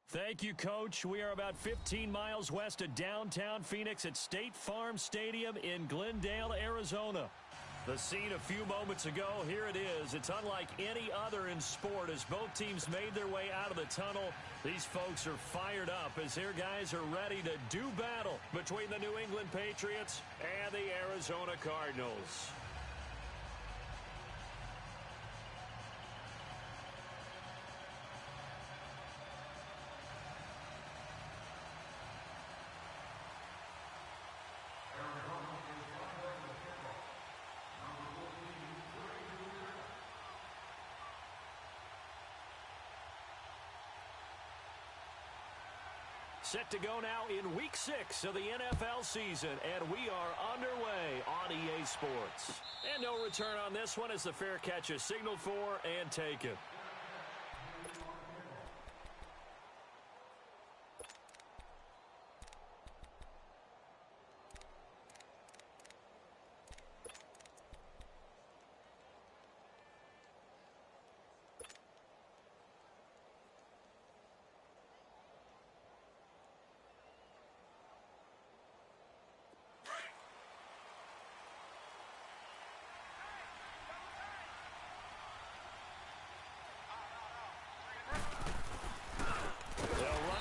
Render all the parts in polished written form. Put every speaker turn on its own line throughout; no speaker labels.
Thank you, Coach. We are about 15 miles west of downtown Phoenix at State Farm Stadium in Glendale, Arizona. The scene a few moments ago, here it is. It's unlike any other in sport as both teams made their way out of the tunnel. These folks are fired up as their guys are ready to do battle between the New England Patriots and the Arizona Cardinals. Set to go now in Week 6 of the NFL season, and we are underway on EA Sports. And no return on this one as the fair catch is signaled for and taken.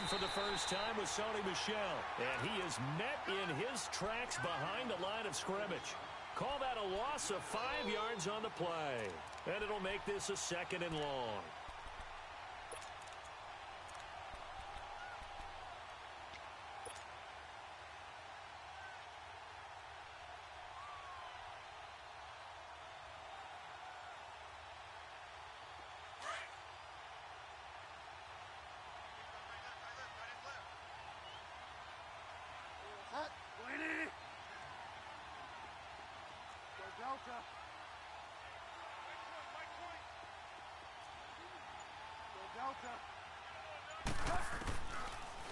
For the first time with Sony Michel, and he is met in his tracks behind the line of scrimmage. Call that a loss of 5 yards on the play, and it'll make this a 2nd and long.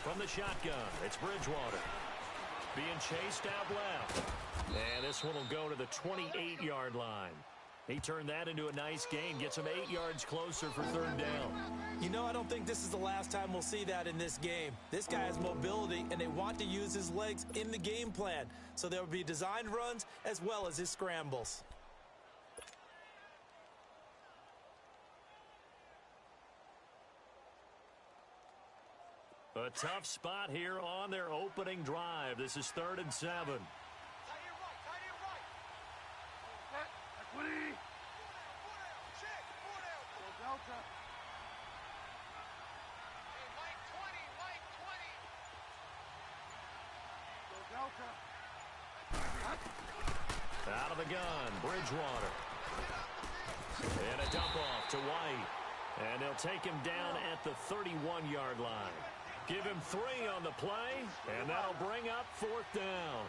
From the shotgun, it's Bridgewater. Being chased out left. And this one will go to the 28-yard line. He turned that into a nice gain, gets him 8 yards closer for 3rd down.
You know, I don't think this is the last time we'll see that in this game. This guy has mobility, and they want to use his legs in the game plan. So there will be designed runs as well as his scrambles.
A tough spot here on their opening drive. This is 3rd and 7. Out of the gun, Bridgewater. And a dump off to White. And they'll take him down at the 31-yard line. Give him 3 on the play, and that'll bring up 4th down.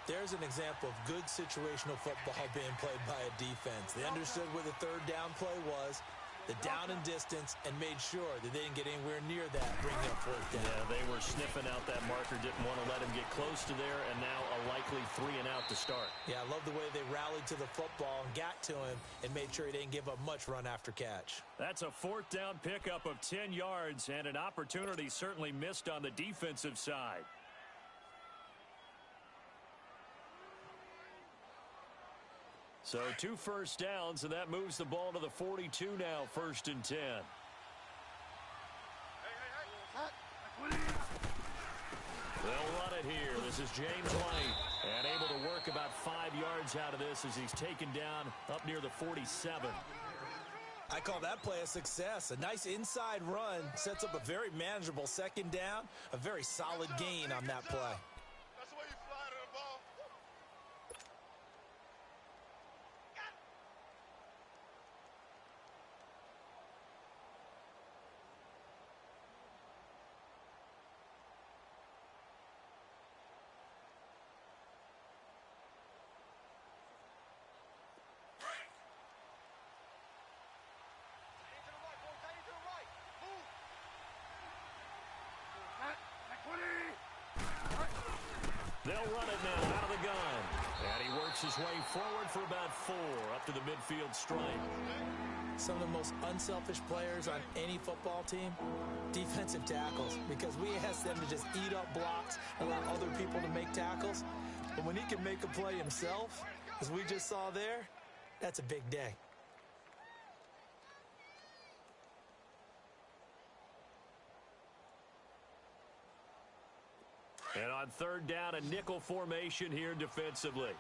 There's an example of good situational football being played by a defense. They understood where the 3rd down play was, the down and distance, and made sure that they didn't get anywhere near that, bringing up 4th down.
Yeah, they were sniffing out that marker, didn't want to let him get close to there, and now a likely 3 and out to start. Yeah,
I love the way they rallied to the football and got to him and made sure he didn't give up much run after catch.
That's a 4th down pickup of 10 yards and an opportunity certainly missed on the defensive side. So 2 first downs, and that moves the ball to the 42 now, 1st and 10. They'll run it here. This is James White, and able to work about 5 yards out of this as he's taken down up near the 47.
I call that play a success. A nice inside run sets up a very manageable 2nd down, a very solid gain on that play.
They'll run it now out of the gun. And he works his way forward for about 4 up to the midfield stripe.
some of the most unselfish players on any football team? Defensive tackles, because we ask them to just eat up blocks, allow other people to make tackles. But when he can make a play himself, as we just saw there, that's a big day.
And on third down, a nickel formation here defensively.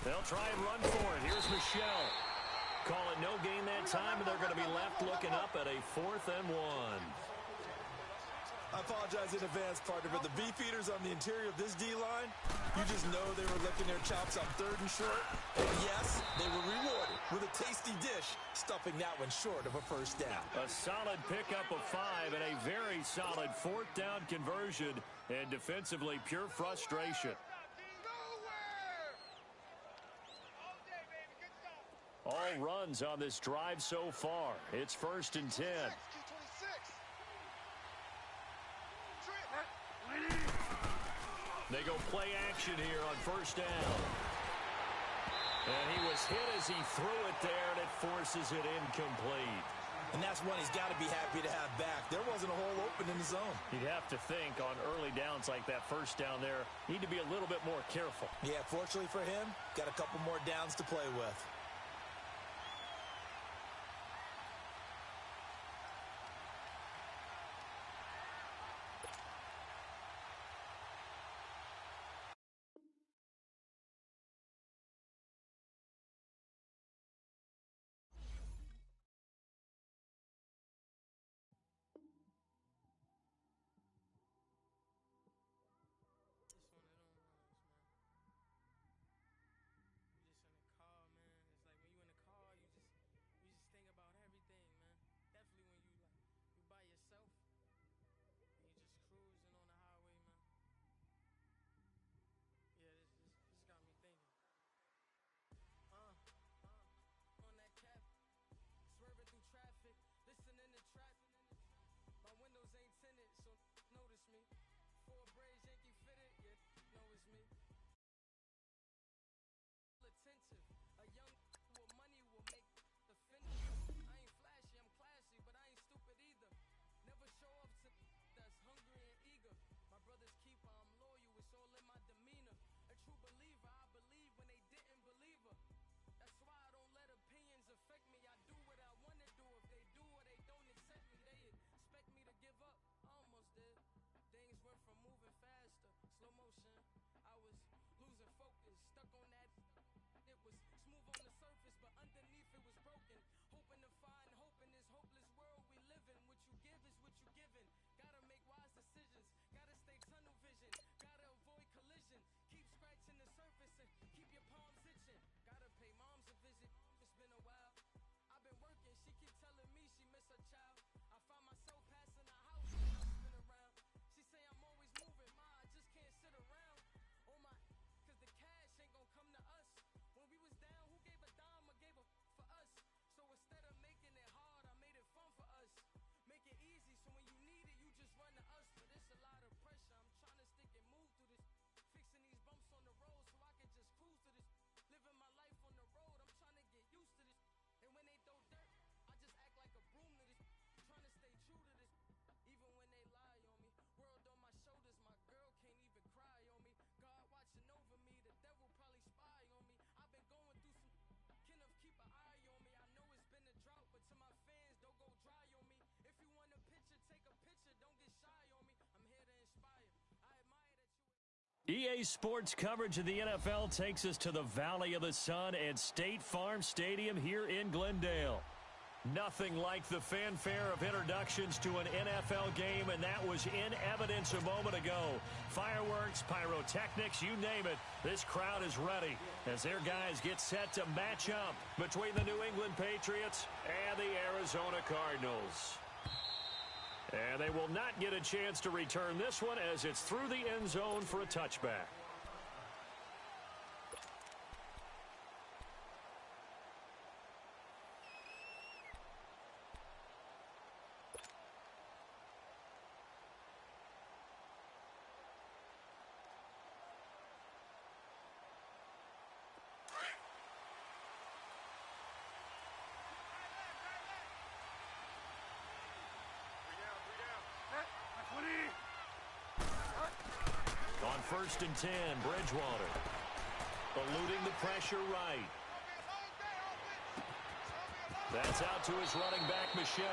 They'll try and run for it. Here's Michelle. Call it no gain that time, and they're going to be left looking up at a 4th and 1.
I apologize in advance, partner, but the beefeaters on the interior of this D-line, you just know they were licking their chops on 3rd and short. And yes, they were rewarded with a tasty dish, stuffing that one short of a first down.
A solid pickup of 5 and a very solid 4th down conversion, and defensively pure frustration. All runs on this drive so far. It's 1st and 10. They go play action here on 1st down. And he was hit as he threw it there, and it forces it incomplete.
And that's one he's got to be happy to have back. There wasn't a hole open in the zone.
You'd have to think on early downs like that 1st down there, need to be a little bit more careful.
Yeah, fortunately for him, got a couple more downs to play with.
EA Sports coverage of the NFL takes us to the Valley of the Sun at State Farm Stadium here in Glendale. Nothing like the fanfare of introductions to an NFL game, and that was in evidence a moment ago. Fireworks, pyrotechnics, you name it, this crowd is ready as their guys get set to match up between the New England Patriots and the Arizona Cardinals. And they will not get a chance to return this one as it's through the end zone for a touchback. on 1st and 10. Bridgewater eluding the pressure right. That's out to his running back, Michel.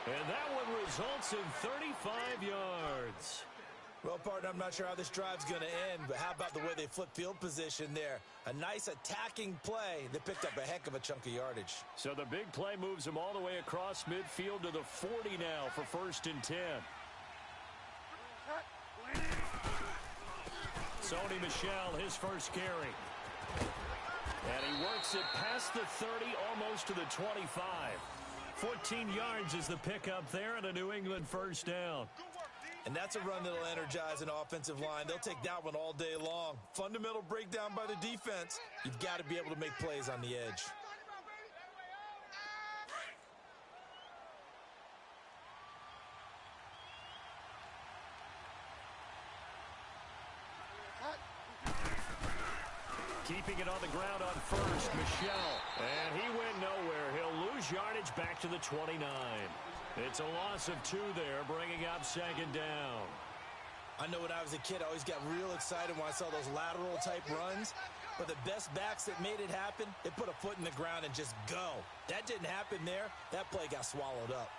And that one results in 35 yards.
Well, partner, I'm not sure how this drive's going to end, but how about the way they flip field position there? A nice attacking play that picked up a heck of a chunk of yardage.
So the big play moves him all the way across midfield to the 40 now for 1st and 10. Sony Michel, his first carry. And he works it past the 30, almost to the 25. 14 yards is the pickup there and a New England first down.
And that's a run that'll energize an offensive line. They'll take that one all day long. Fundamental breakdown by the defense. You've got to be able to make plays on the edge.
Keeping it on the ground on 1st, Michel. And he went nowhere. He'll lose yardage back to the 29. It's a loss of 2 there, bringing up 2nd down.
I know when I was a kid, I always got real excited when I saw those lateral-type runs. But the best backs that made it happen, they put a foot in the ground and just go. That didn't happen there. That play got swallowed up.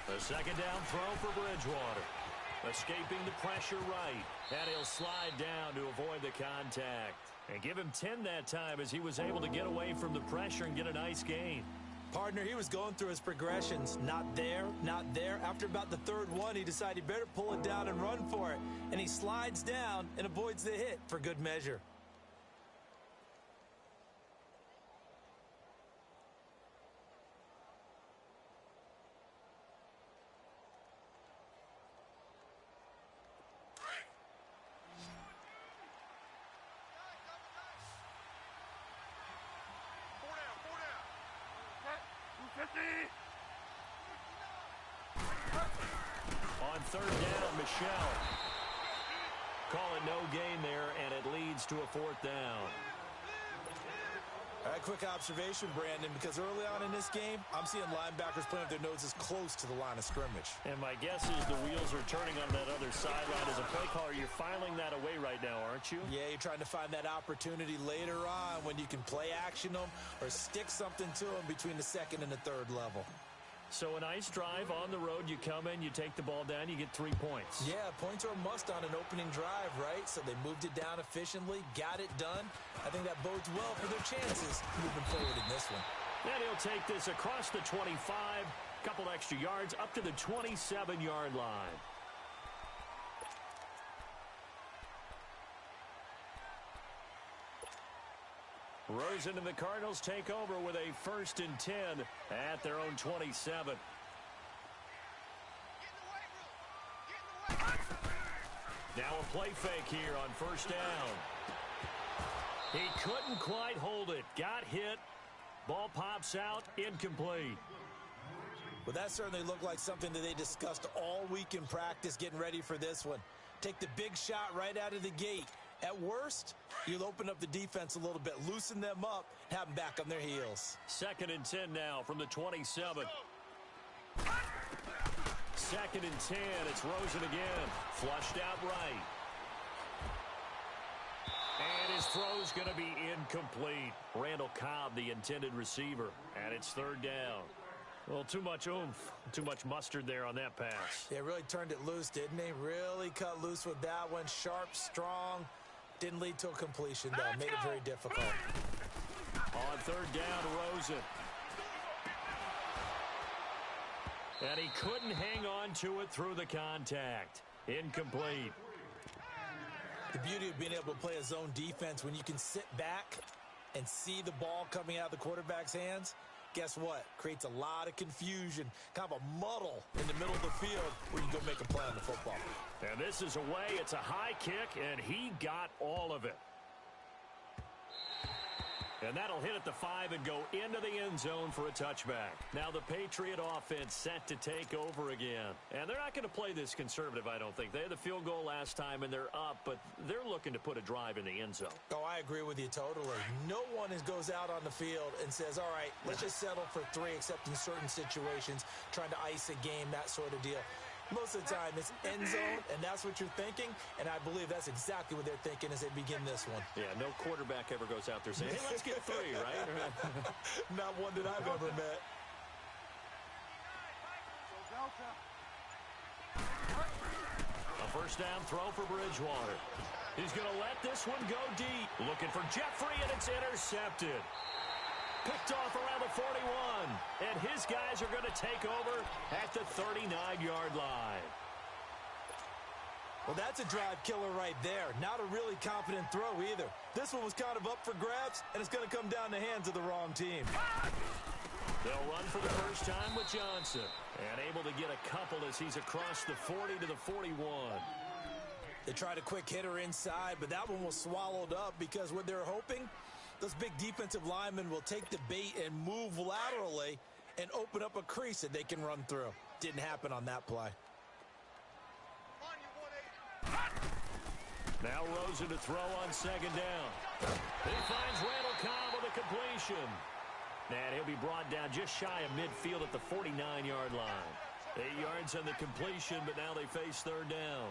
A 2nd down throw for Bridgewater. Escaping the pressure right. And he'll slide down to avoid the contact. And give him 10 that time as he was able to get away from the pressure and get a nice gain.
Partner, he was going through his progressions. Not there, not there. After about the 3rd one, he decided he better pull it down and run for it. And he slides down and avoids the hit for good measure.
On 3rd down, Michel. Call it no gain there, and it leads to a 4th down.
All right, quick observation, Brandon, because early on in this game, I'm seeing linebackers playing with their noses close to the line of scrimmage.
And my guess is the wheels are turning on that other sideline. As a play caller, you're filing that away right now, aren't you?
Yeah, you're trying to find that opportunity later on when you can play action them or stick something to them between the 2nd and the 3rd level.
So a nice drive on the road. You come in, you take the ball down, you get 3 points.
Yeah, points are a must on an opening drive, right? So they moved it down efficiently, got it done. I think that bodes well for their chances moving forward in this one.
And he'll take this across the 25, couple extra yards up to the 27-yard line. Rosen and the Cardinals take over with a 1st and 10 at their own 27. Now a play fake here on 1st down. He couldn't quite hold it. Got hit. Ball pops out. Incomplete.
Well, that certainly looked like something that they discussed all week in practice getting ready for this one. Take the big shot right out of the gate. At worst, you'll open up the defense a little bit, loosen them up, have them back on their heels.
2nd and 10 now from the 27. 2nd and 10. It's Rosen again. Flushed out right. And his throw's going to be incomplete. Randall Cobb, the intended receiver. And it's 3rd down. Well, too much oomph, too much mustard there on that pass.
They really turned it loose, didn't they? Really cut loose with that one. Sharp, strong. Didn't lead to a completion, though. Made it very difficult.
On 3rd down, Rosen. And he couldn't hang on to it through the contact. Incomplete.
The beauty of being able to play a zone defense when you can sit back and see the ball coming out of the quarterback's hands, guess what? Creates a lot of confusion, kind of a muddle in the middle of the field where you can go make a play on the football.
And this is away. It's a high kick, and he got all of it. And that'll hit at the 5 and go into the end zone for a touchback. Now the Patriot offense set to take over again. And they're not going to play this conservative, I don't think. They had the field goal last time, and they're up, but they're looking to put a drive in the end zone.
Oh, I agree with you totally. No one goes out on the field and says, all right, let's just settle for 3, except in certain situations, trying to ice a game, that sort of deal. Most of the time, it's end zone, and that's what you're thinking, and I believe that's exactly what they're thinking as they begin this one.
Yeah, no quarterback ever goes out there saying, hey, let's get 3, right?
Not one that I've ever met.
A first down throw for Bridgewater. He's going to let this one go deep. Looking for Jeffrey, and it's intercepted. Picked off around the 41, and his guys are going to take over at the 39-yard line.
Well, that's a drive killer right there. Not a really confident throw either. This one was kind of up for grabs, and it's going to come down the hands of the wrong team.
They'll run for the first time with Johnson, and able to get a couple as he's across the 40 to the 41.
They tried a quick hitter inside, but that one was swallowed up because what they're hoping, those big defensive linemen will take the bait and move laterally and open up a crease that they can run through. Didn't happen on that play.
Now Rosen to throw on second down. He finds Randall Cobb with a completion. And he'll be brought down just shy of midfield at the 49-yard line. 8 yards on the completion, but now they face third down.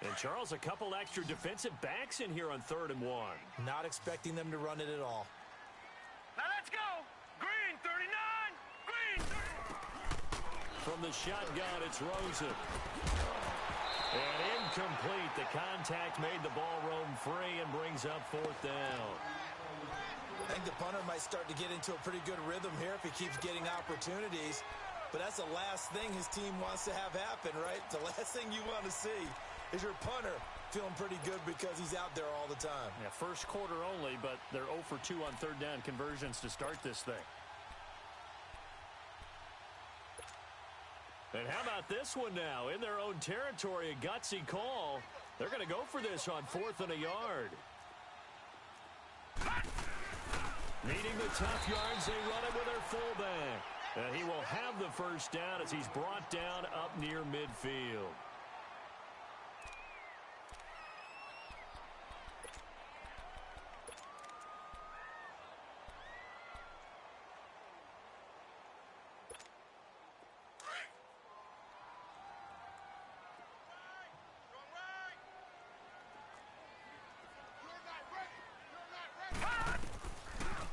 And, Charles, a couple extra defensive backs in here on 3rd and 1.
Not expecting them to run it at all.
Now let's go. Green, 39. Green, 30.
From the shotgun, it's Rosen. And incomplete. The contact made the ball roam free and brings up 4th down.
I think the punter might start to get into a pretty good rhythm here if he keeps getting opportunities. But that's the last thing his team wants to have happen, right? The last thing you want to see is your punter feeling pretty good because he's out there all the time.
Yeah, first quarter only, but they're 0 for 2 on 3rd down conversions to start this thing. And how about this one now? In their own territory, a gutsy call. They're going to go for this on 4th and a yard. Needing the tough yards, they run it with their fullback. And he will have the first down as he's brought down up near midfield.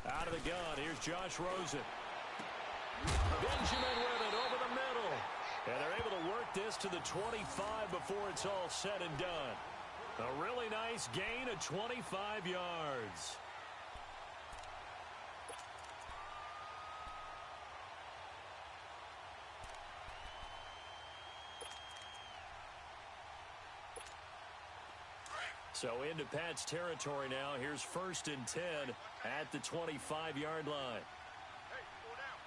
Out of the gun, here's Josh Rosen. Benjamin with it over the middle. And they're able to work this to the 25 before it's all said and done. A really nice gain of 25 yards. So into Pat's territory now. Here's 1st and 10 at the 25-yard line.
Hey, 4 down.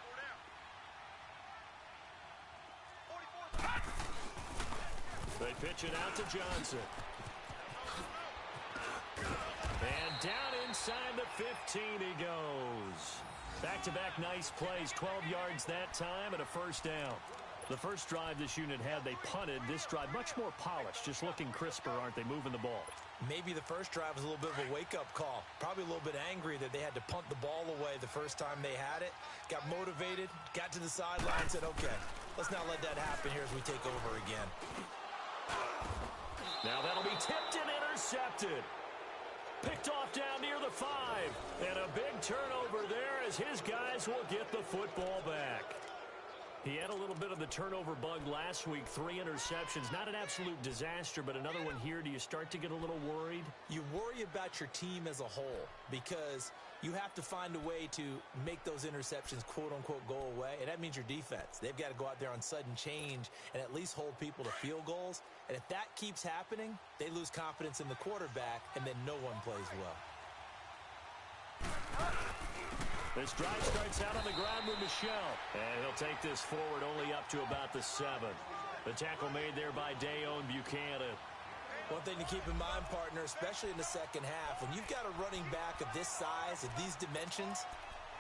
44.
They pitch it out to Johnson. And down inside the 15 he goes. Back-to-back nice plays. 12 yards that time and a first down. The first drive this unit had, they punted. This drive, much more polished, just looking crisper, aren't they, moving the ball?
Maybe the first drive was a little bit of a wake-up call. Probably a little bit angry that they had to punt the ball away the first time they had it. Got motivated, got to the sideline, said, okay, let's not let that happen here as we take over again.
Now that'll be tipped and intercepted. Picked off down near the 5. And a big turnover there as his guys will get the football back. He had a little bit of the turnover bug last week, 3 interceptions. Not an absolute disaster, but another one here. Do you start to get a little worried?
You worry about your team as a whole because you have to find a way to make those interceptions, quote-unquote, go away, and that means your defense. They've got to go out there on sudden change and at least hold people to field goals. And if that keeps happening, they lose confidence in the quarterback, and then no one plays well.
This drive starts out on the ground with Michelle. And he'll take this forward only up to about the 7. The tackle made there by Dayon Buchanan.
One thing to keep in mind, partner, especially in the second half, when you've got a running back of this size, of these dimensions,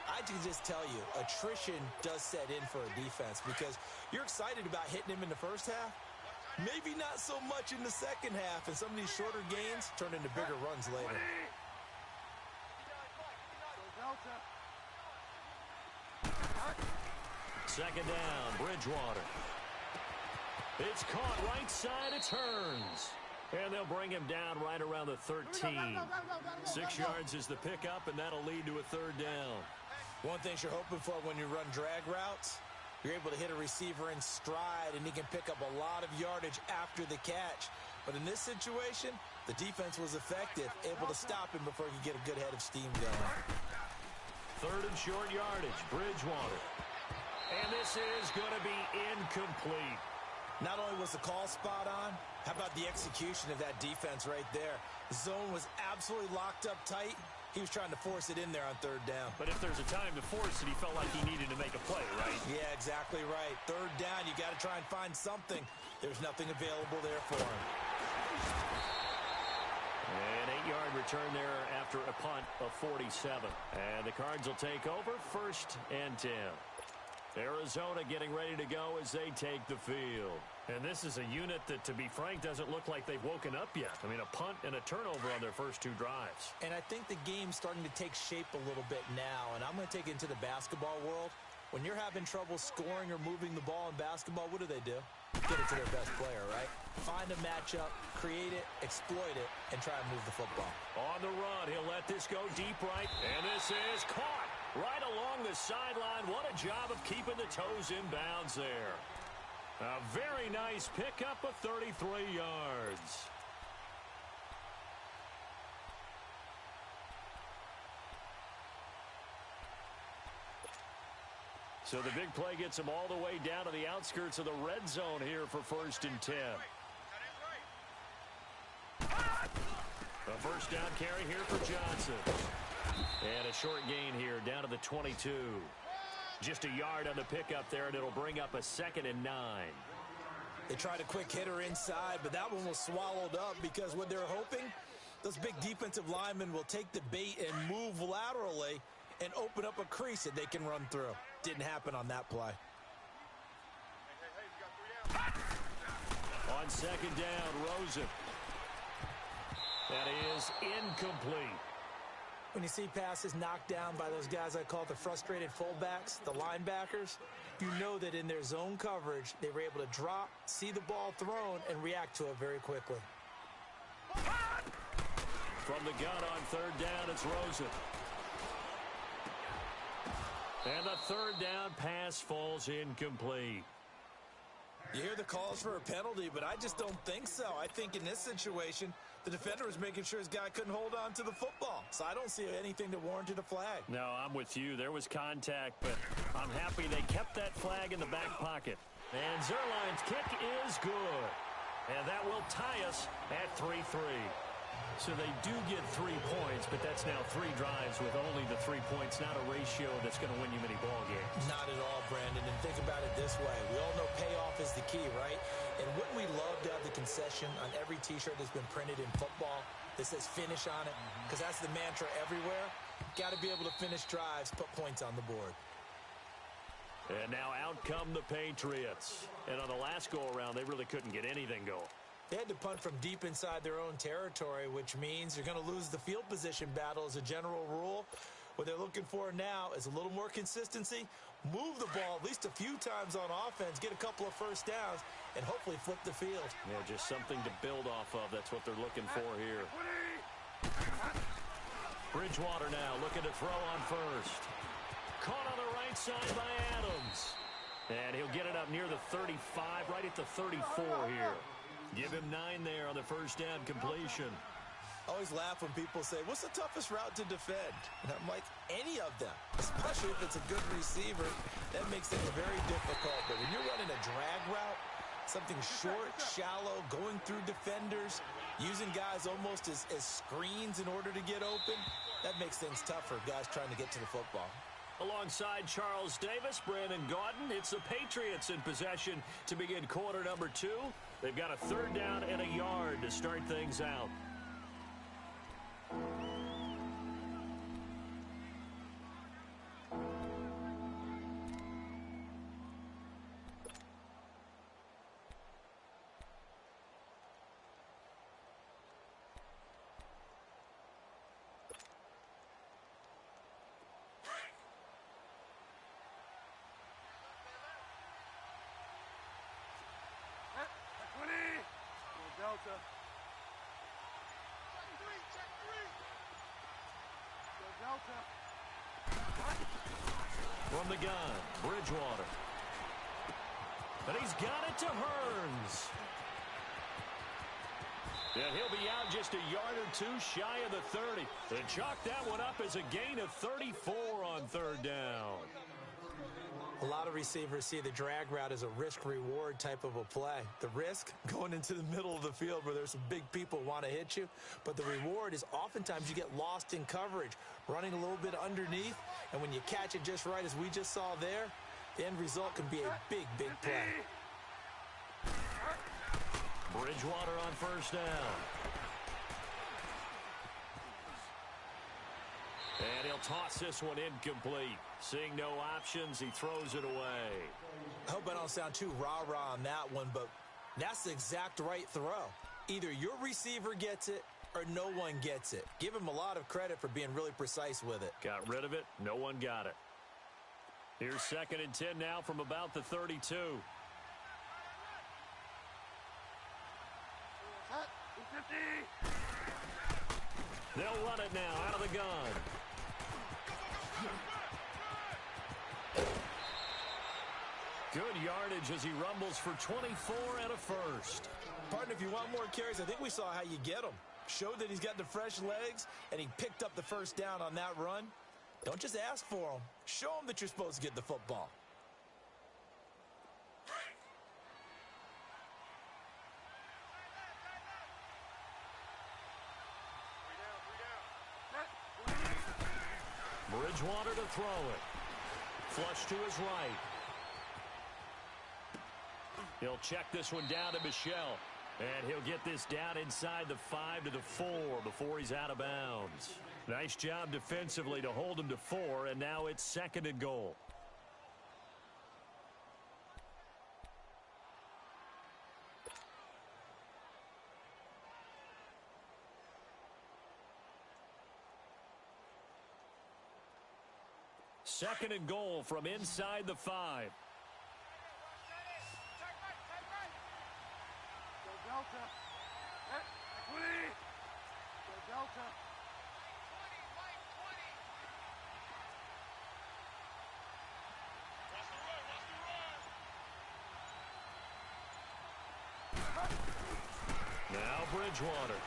I can just tell you, attrition does set in for a defense because you're excited about hitting him in the first half. Maybe not so much in the second half, and some of these shorter gains turn into bigger runs later.
Second down, Bridgewater. It's caught right side, it turns. And they'll bring him down right around the 13. 6 yards is the pickup, and that'll lead to a third down.
One thing you're hoping for when you run drag routes, you're able to hit a receiver in stride, and he can pick up a lot of yardage after the catch. But in this situation, the defense was effective, able to stop him before he could get a good head of steam going.
Third and short yardage, Bridgewater. And this is going to be incomplete.
Not only was the call spot on, how about the execution of that defense right there? The zone was absolutely locked up tight. He was trying to force it in there on third down.
But if there's a time to force it, he felt like he needed to make a play, right?
Yeah, exactly right. Third down, you got to try and find something. There's nothing available there for him.
An 8-yard return there after a punt of 47. And the Cards will take over, 1st and 10. Arizona getting ready to go as they take the field. And this is a unit that, to be frank, doesn't look like they've woken up yet. I mean, a punt and a turnover on their first 2 drives.
And I think the game's starting to take shape a little bit now. And I'm going to take it into the basketball world. When you're having trouble scoring or moving the ball in basketball, what do? Get it to their best player, right? Find a matchup, create it, exploit it, and try and move the football.
On the run, he'll let this go deep right. And this is caught right along the sideline. What a job of keeping the toes in bounds there. A very nice pickup of 33 yards. So the big play gets him all the way down to the outskirts of the red zone here for 1st and 10. A first down carry here for Johnson. And a short gain here down to the 22. Just a yard on the pickup there, and it'll bring up a 2nd and 9.
They tried a quick hitter inside, but that one was swallowed up because what they're hoping, those big defensive linemen will take the bait and move laterally and open up a crease that they can run through. Didn't happen on that play.
On 2nd down, Rosen. That is incomplete.
When you see passes knocked down by those guys I call the frustrated fullbacks, the linebackers, you know that in their zone coverage, they were able to drop, see the ball thrown, and react to it very quickly.
From the gun on 3rd down, it's Rosen. And the 3rd down pass falls incomplete.
You hear the calls for a penalty, but I just don't think so. I think in this situation, the defender was making sure his guy couldn't hold on to the football. So I don't see anything that warranted a flag.
No, I'm with you. There was contact, but I'm happy they kept that flag in the back pocket. And Zerline's kick is good. And that will tie us at 3-3. So they do get 3 points, but that's now 3 drives with only the 3 points, not a ratio that's going to win you many ball games.
Not at all, Brandon. And think about it this way. We all know payoff is the key, right? And wouldn't we love to have the concession on every T-shirt that's been printed in football that says finish on it? Because that's the mantra everywhere. Got to be able to finish drives, put points on the board.
And now out come the Patriots. And on the last go-around, they really couldn't get anything going.
They had to punt from deep inside their own territory, which means you're going to lose the field position battle as a general rule. What they're looking for now is a little more consistency, move the ball at least a few times on offense, get a couple of first downs, and hopefully flip the field.
Yeah, just something to build off of. That's what they're looking for here. Bridgewater now looking to throw on 1st. Caught on the right side by Adams. And he'll get it up near the 35, right at the 34 here. Give him 9 there on the first down completion.
I always laugh when people say, what's the toughest route to defend? And I'm like, any of them, especially if it's a good receiver. That makes things very difficult. But when you're running a drag route, something short, shallow, going through defenders, using guys almost as screens in order to get open, that makes things tough for guys trying to get to the football.
Alongside Charles Davis, Brandon Gaudin, it's the Patriots in possession to begin quarter number 2. They've got a 3rd down and a yard to start things out.
Delta. Delta.
From the gun, Bridgewater. But he's got it to Hearns. And he'll be out just a yard or 2 shy of the 30. They chalk that one up as a gain of 34 on 3rd down.
A lot of receivers see the drag route as a risk-reward type of a play. The risk, going into the middle of the field where there's some big people who want to hit you. But the reward is oftentimes you get lost in coverage, running a little bit underneath. And when you catch it just right, as we just saw there, the end result can be a big, big play.
Bridgewater on 1st down. And he'll toss this one incomplete. Seeing no options, he throws it away.
I hope I don't sound too rah-rah on that one, but that's the exact right throw. Either your receiver gets it or no one gets it. Give him a lot of credit for being really precise with it.
Got rid of it. No one got it. Here's 2nd and 10 now from about the 32. They'll run it now out of the gun. Good yardage as he rumbles for 24 and a 1st.
Partner, if you want more carries, I think we saw how you get them. Showed that he's got the fresh legs, and he picked up the 1st down on that run. Don't just ask for them. Show them that you're supposed to get the football.
Bridgewater to throw it. Flush to his right. He'll check this one down to Michelle. And he'll get this down inside the 5 to the 4 before he's out of bounds. Nice job defensively to hold him to 4, and now it's 2nd and goal. Second and goal from inside the 5.
Delta. Delta.
Now Bridgewater.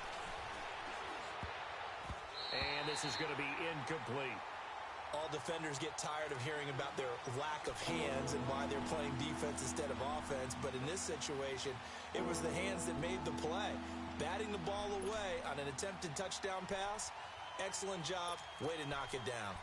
And this is going to be incomplete.
All defenders get tired of hearing about their lack of hands and why they're playing defense instead of offense. But in this situation, it was the hands that made the play. Batting the ball away on an attempted touchdown pass. Excellent job. Way to knock it down.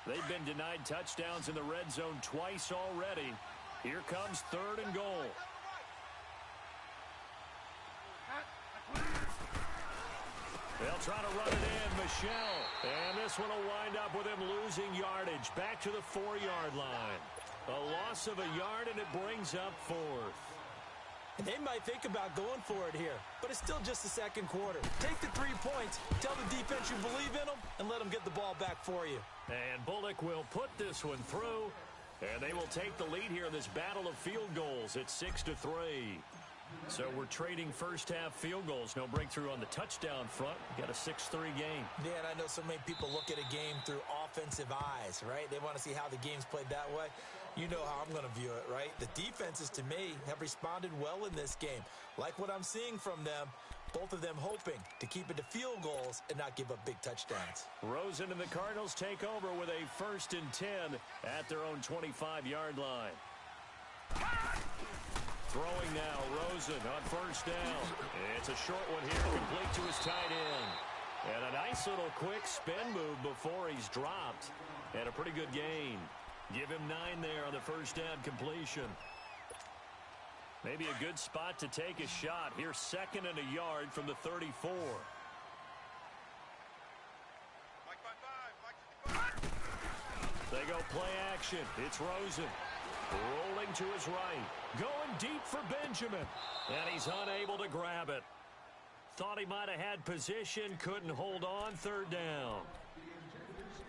They've been denied touchdowns in the red zone twice already. Here comes 3rd and goal. They'll try to run it in. Michelle. And this one will wind up with him losing yardage. Back to the 4-yard line. A loss of a yard, and it brings up 4th.
And they might think about going for it here, but it's still just the 2nd quarter. Take the 3 points, tell the defense you believe in them, and let them get the ball back for you.
And Bullock will put this one through. And they will take the lead here in this battle of field goals at 6-3. So we're trading first-half field goals. No breakthrough on the touchdown front. We got a 6-3 game.
Yeah, and I know so many people look at a game through offensive eyes, right? They want to see how the game's played that way. You know how I'm going to view it, right? The defenses, to me, have responded well in this game. Like what I'm seeing from them, both of them hoping to keep it to field goals and not give up big touchdowns.
Rosen and the Cardinals take over with a 1st and 10 at their own 25-yard line. Throwing now, Rosen on first down. It's a short one here, complete to his tight end. And a nice little quick spin move before he's dropped. And a pretty good gain. Give him 9 there on the first down completion. Maybe a good spot to take a shot. Here's 2nd and a yard from the 34. They go play action. It's Rosen. Rolling to his right. Going deep for Benjamin. And he's unable to grab it. Thought he might have had position. Couldn't hold on. 3rd down.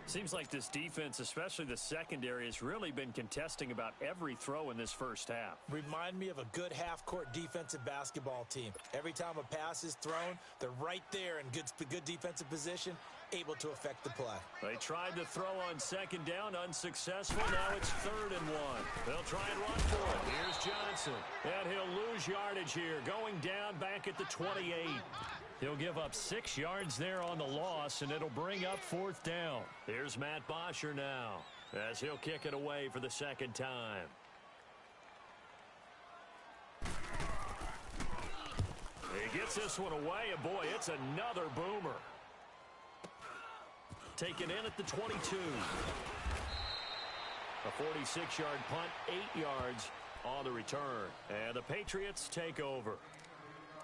Seems like this defense, especially the secondary, has really been contesting about every throw in this first half.
Remind me of a good half-court defensive basketball team. Every time a pass is thrown, they're right there in good defensive position, able to affect the play.
They tried to throw on 2nd down, unsuccessful. Now it's 3rd and 1. They'll try and run for it. Here's Johnson. And he'll lose yardage here, going down back at the 28. He'll give up 6 yards there on the loss, and it'll bring up 4th down. Here's Matt Bosher now, as he'll kick it away for the 2nd time. He gets this one away, and boy, it's another boomer. Taken in at the 22. A 46-yard punt, 8 yards on the return. And the Patriots take over.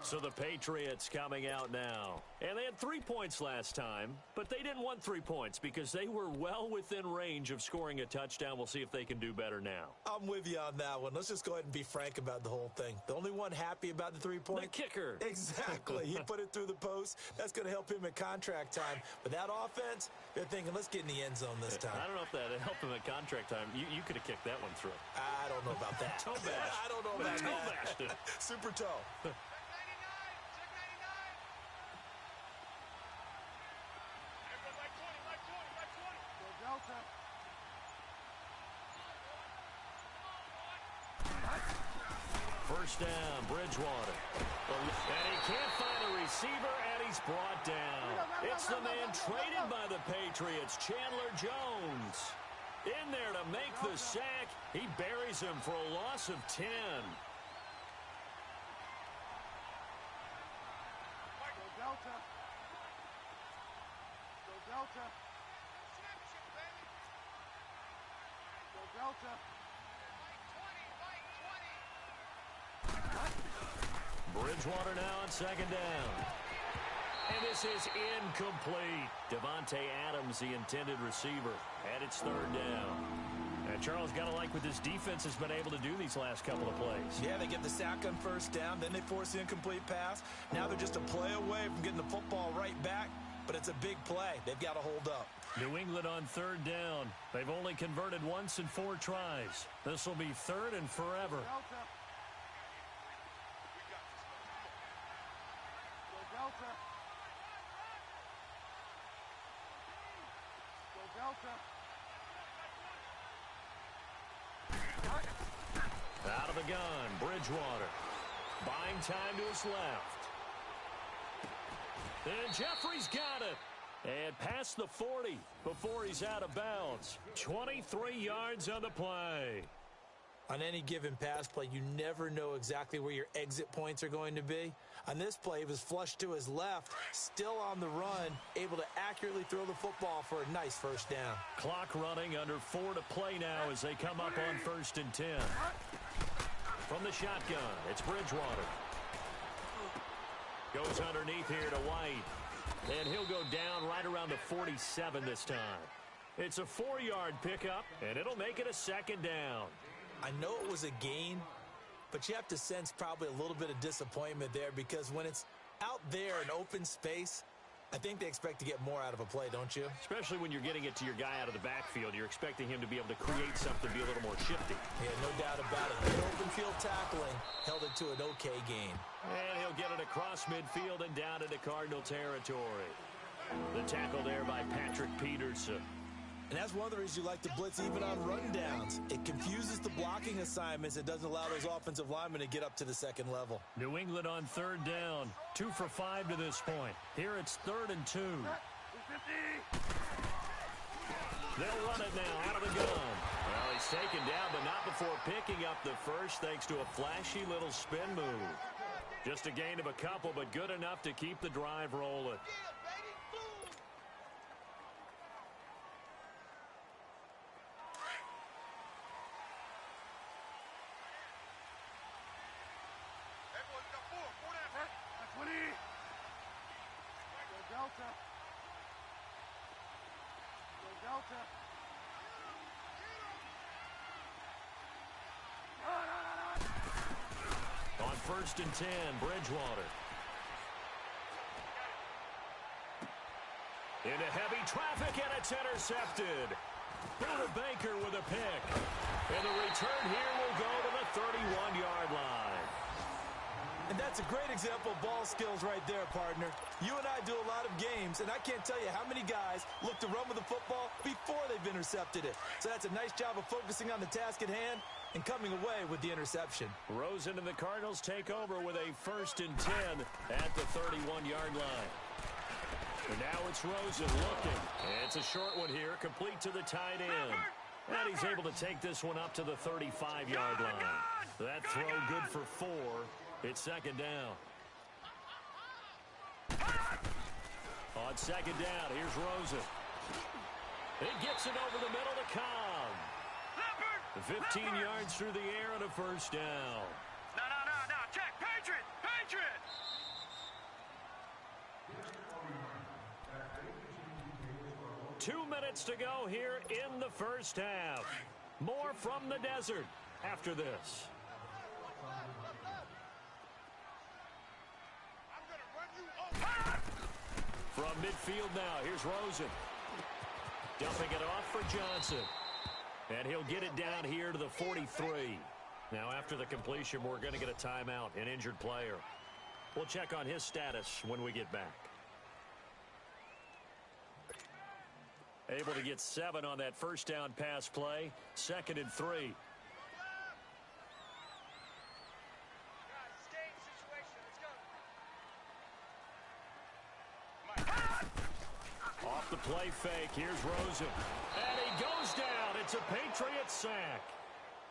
So the Patriots coming out now. And they had 3 points last time, but they didn't want 3 points because they were well within range of scoring a touchdown. We'll see if they can do better now.
I'm with you on that one. Let's just go ahead and be frank about the whole thing. The only one happy about the 3-point?
The kicker.
Exactly. He put it through the post. That's going to help him at contract time. But that offense, they're thinking, let's get in the end zone this time.
I don't know if that helped him at contract time. You could have kicked that one through.
I don't know about that.
Toe bash.
I don't know about
toe bashed it.
Super toe.
First down, Bridgewater. And he can't find a receiver, and he's brought down. It's the man traded by the Patriots, Chandler Jones. In there to make the sack. He buries him for a loss of 10.
Delta.
Bridgewater now on 2nd down. And this is incomplete. Devontae Adams, the intended receiver. And it's 3rd down. And Charles, got to like what this defense has been able to do these last couple of plays.
Yeah, they get the sack on first down, then they force the incomplete pass. Now they're just a play away from getting the football right back, but it's a big play. They've got to hold up.
New England on 3rd down. They've only converted once in 4 tries. This will be 3rd and forever. Out of the gun, Bridgewater. Buying time to his left. And Jeffrey's got it. And past the 40 before he's out of bounds. 23 yards on the play.
On any given pass play, you never know exactly where your exit points are going to be. On this play, he was flushed to his left, still on the run, able to accurately throw the football for a nice first down.
Clock running, under 4 to play now as they come up on 1st and 10. From the shotgun, it's Bridgewater. Goes underneath here to White. And he'll go down right around the 47 this time. It's a 4-yard pickup, and it'll make it a 2nd down.
I know it was a gain, but you have to sense probably a little bit of disappointment there because when it's out there in open space, I think they expect to get more out of a play, don't you?
Especially when you're getting it to your guy out of the backfield. You're expecting him to be able to create something, be a little more shifty.
Yeah, no doubt about it. Good open field tackling held it to an okay gain.
And he'll get it across midfield and down into Cardinal territory. The tackle there by Patrick Peterson.
And that's one of the reasons you like to blitz even on rundowns. It confuses the blocking assignments. It doesn't allow those offensive linemen to get up to the second level.
New England on 3rd down. 2 for 5 to this point. Here it's 3rd and 2. They'll run it now out of the gun. Well, he He's taken down, but not before picking up the first, thanks to a flashy little spin move. Just a gain of a couple, but good enough to keep the drive rolling. On 1st and 10, Bridgewater. Into heavy traffic, and it's intercepted. Buda Baker with a pick. And the return here will go to the 31-yard line.
And that's a great example of ball skills right there, partner. You and I do a lot of games, and I can't tell you how many guys look to run with the football before they've intercepted it. So that's a nice job of focusing on the task at hand and coming away with the interception.
Rosen and the Cardinals take over with a 1st and 10 at the 31-yard line. And now it's Rosen looking. It's a short one here, complete to the tight end. And he's able to take this one up to the 35-yard line. That throw good for 4. It's 2nd down. On 2nd down, here's Rosen. He gets it over the middle to Cobb. 15 yards through the air and a 1st down.
No. Check. Patriot.
2 minutes to go here in the 1st half. More from the desert after this. From midfield now, here's Rosen. Dumping it off for Johnson. And he'll get it down here to the 43. Now, after the completion, we're going to get a timeout, an injured player. We'll check on his status when we get back. Able to get 7 on that 1st down pass play. 2nd and 3. Off the play fake, here's Rosen. And he goes down. It's a Patriot sack.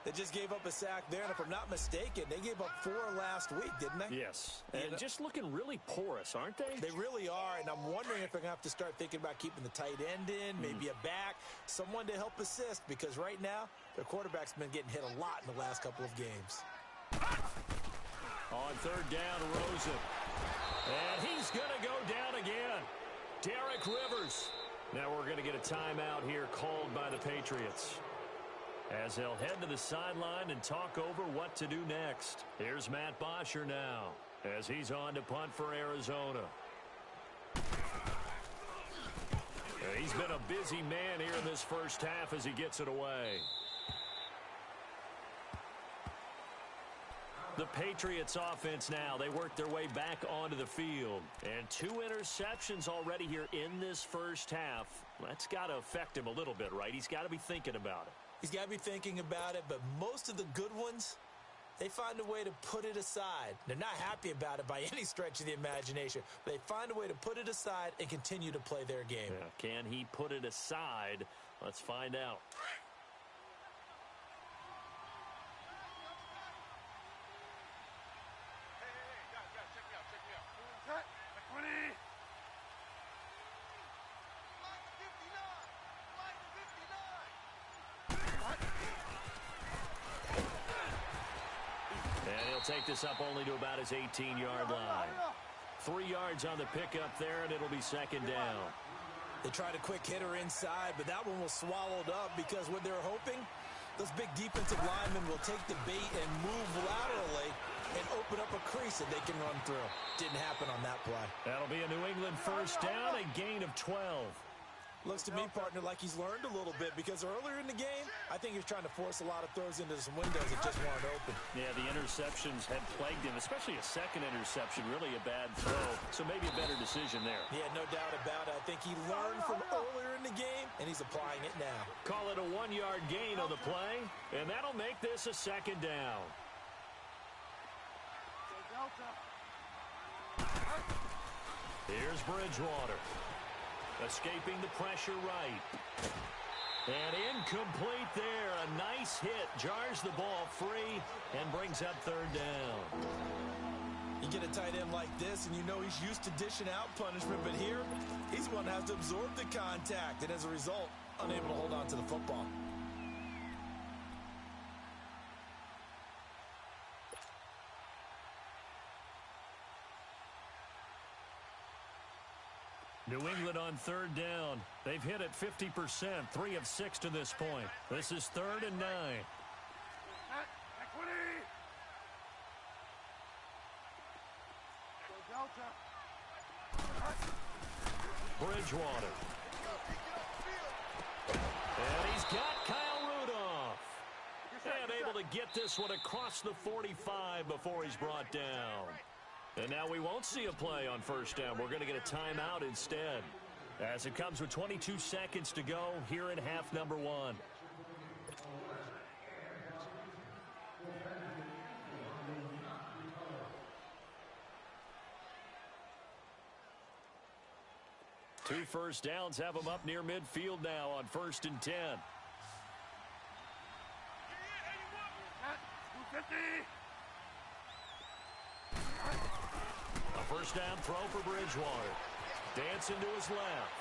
They just gave up a sack there, and if I'm not mistaken, they gave up 4 last week, didn't they?
Yes, and just looking really porous, aren't they?
They really are, and I'm wondering if they're going to have to start thinking about keeping the tight end in, maybe a back, someone to help assist, because right now, their quarterback's been getting hit a lot in the last couple of games.
On 3rd down, Rosen. And he's going to go down again. Derek Rivers. Now we're going to get a timeout here called by the Patriots, as they'll head to the sideline and talk over what to do next. Here's Matt Bosher now, as he's on to punt for Arizona. He's been a busy man here in this 1st half as he gets it away. The Patriots offense now, they work their way back onto the field. And 2 interceptions already here in this 1st half. That's got to affect him a little bit, right? He's got to be thinking about it.
He's got to be thinking about it, but most of the good ones, they find a way to put it aside. They're not happy about it by any stretch of the imagination, but they find a way to put it aside and continue to play their game.
Yeah, can he put it aside? Let's find out. Take this up only to about his 18-yard line. 3 yards on the pickup there, and it'll be 2nd down.
They tried a quick hitter inside, but that one was swallowed up because what they're hoping, those big defensive linemen will take the bait and move laterally and open up a crease that they can run through. Didn't happen on that play.
That'll be a New England 1st down, a gain of 12.
Looks to me, partner, like he's learned a little bit, because earlier in the game, I think he was trying to force a lot of throws into some windows that just weren't open.
Yeah, the interceptions had plagued him, especially a 2nd interception, really a bad throw. So maybe a better decision there.
Yeah, no doubt about it. I think he learned from earlier in the game, and he's applying it now.
Call it a 1-yard gain on the play, and that'll make this a 2nd down. Here's Bridgewater. Escaping the pressure right. And incomplete there. A nice hit. Jars the ball free and brings up third down.
You get a tight end like this, and you know he's used to dishing out punishment, but here, he's the one that has to absorb the contact, and as a result, unable to hold on to the football.
New England on third down. They've hit it 50%, 3 of 6 to this point. This is 3rd and 9.
Equity. Go Delta.
Bridgewater. And he's got Kyle Rudolph. And able to get this one across the 45 before he's brought down. And now we won't see a play on first down. We're going to get a timeout instead. As it comes with 22 seconds to go here in half number 1. Two first downs have them up near midfield now on 1st and 10.
250.
A first down throw for Bridgewater. Dancing to his left.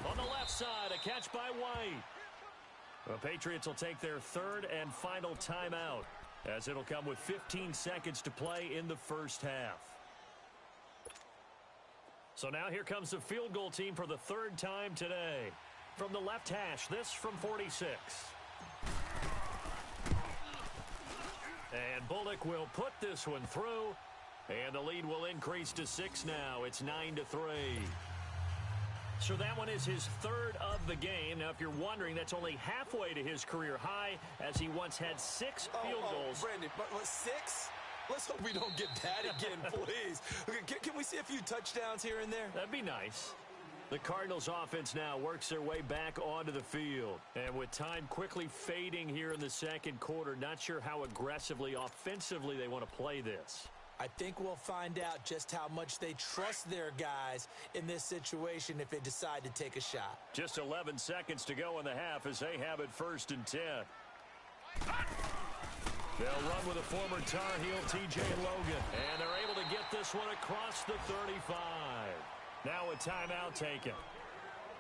On the left side, a catch by White. The Patriots will take their 3rd and final timeout, as it'll come with 15 seconds to play in the first half. So now here comes the field goal team for the 3rd time today. From the left hash, this from 46. And Bullock will put this one through. And the lead will increase to 6 now. It's 9-3. So that one is his 3rd of the game. Now, if you're wondering, that's only halfway to his career high, as he once had 6 field goals.
Brandon, but 6? Let's hope we don't get that again, please. Can we see a few touchdowns here and there?
That'd be nice. The Cardinals offense now works their way back onto the field. And with time quickly fading here in the second quarter, not sure how aggressively, offensively they want to play this.
I think we'll find out just how much they trust their guys in this situation if they decide to take a shot.
Just 11 seconds to go in the half as they have it 1st and 10. They'll run with a former Tar Heel, TJ Logan. And they're able to get this one across the 35. Now a timeout taken.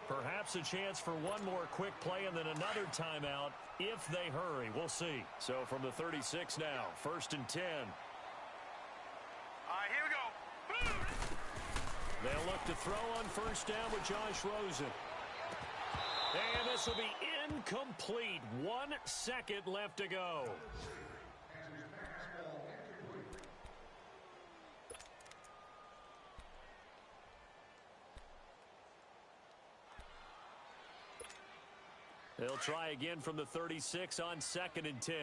Perhaps a chance for one more quick play and then another timeout if they hurry. We'll see. So from the 36 now, 1st and 10.
All right, here we go. Boom!
They'll look to throw on first down with Josh Rosen. And this will be incomplete. 1 second left to go. They'll try again from the 36 on 2nd and 10.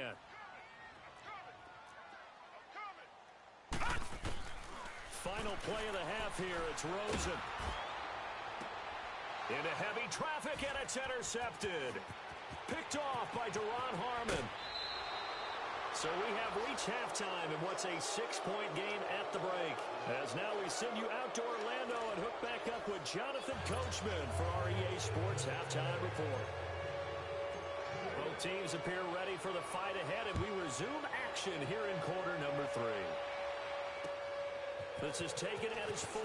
Final play of the half here. It's Rosen. Into heavy traffic, and it's intercepted. Picked off by Deron Harmon. So we have reached halftime in what's a 6-point game at the break. As now we send you out to Orlando and hook back up with Jonathan Coachman for our EA Sports Halftime Report. Both teams appear ready for the fight ahead, and we resume action here in quarter number 3. This is taken at his 4.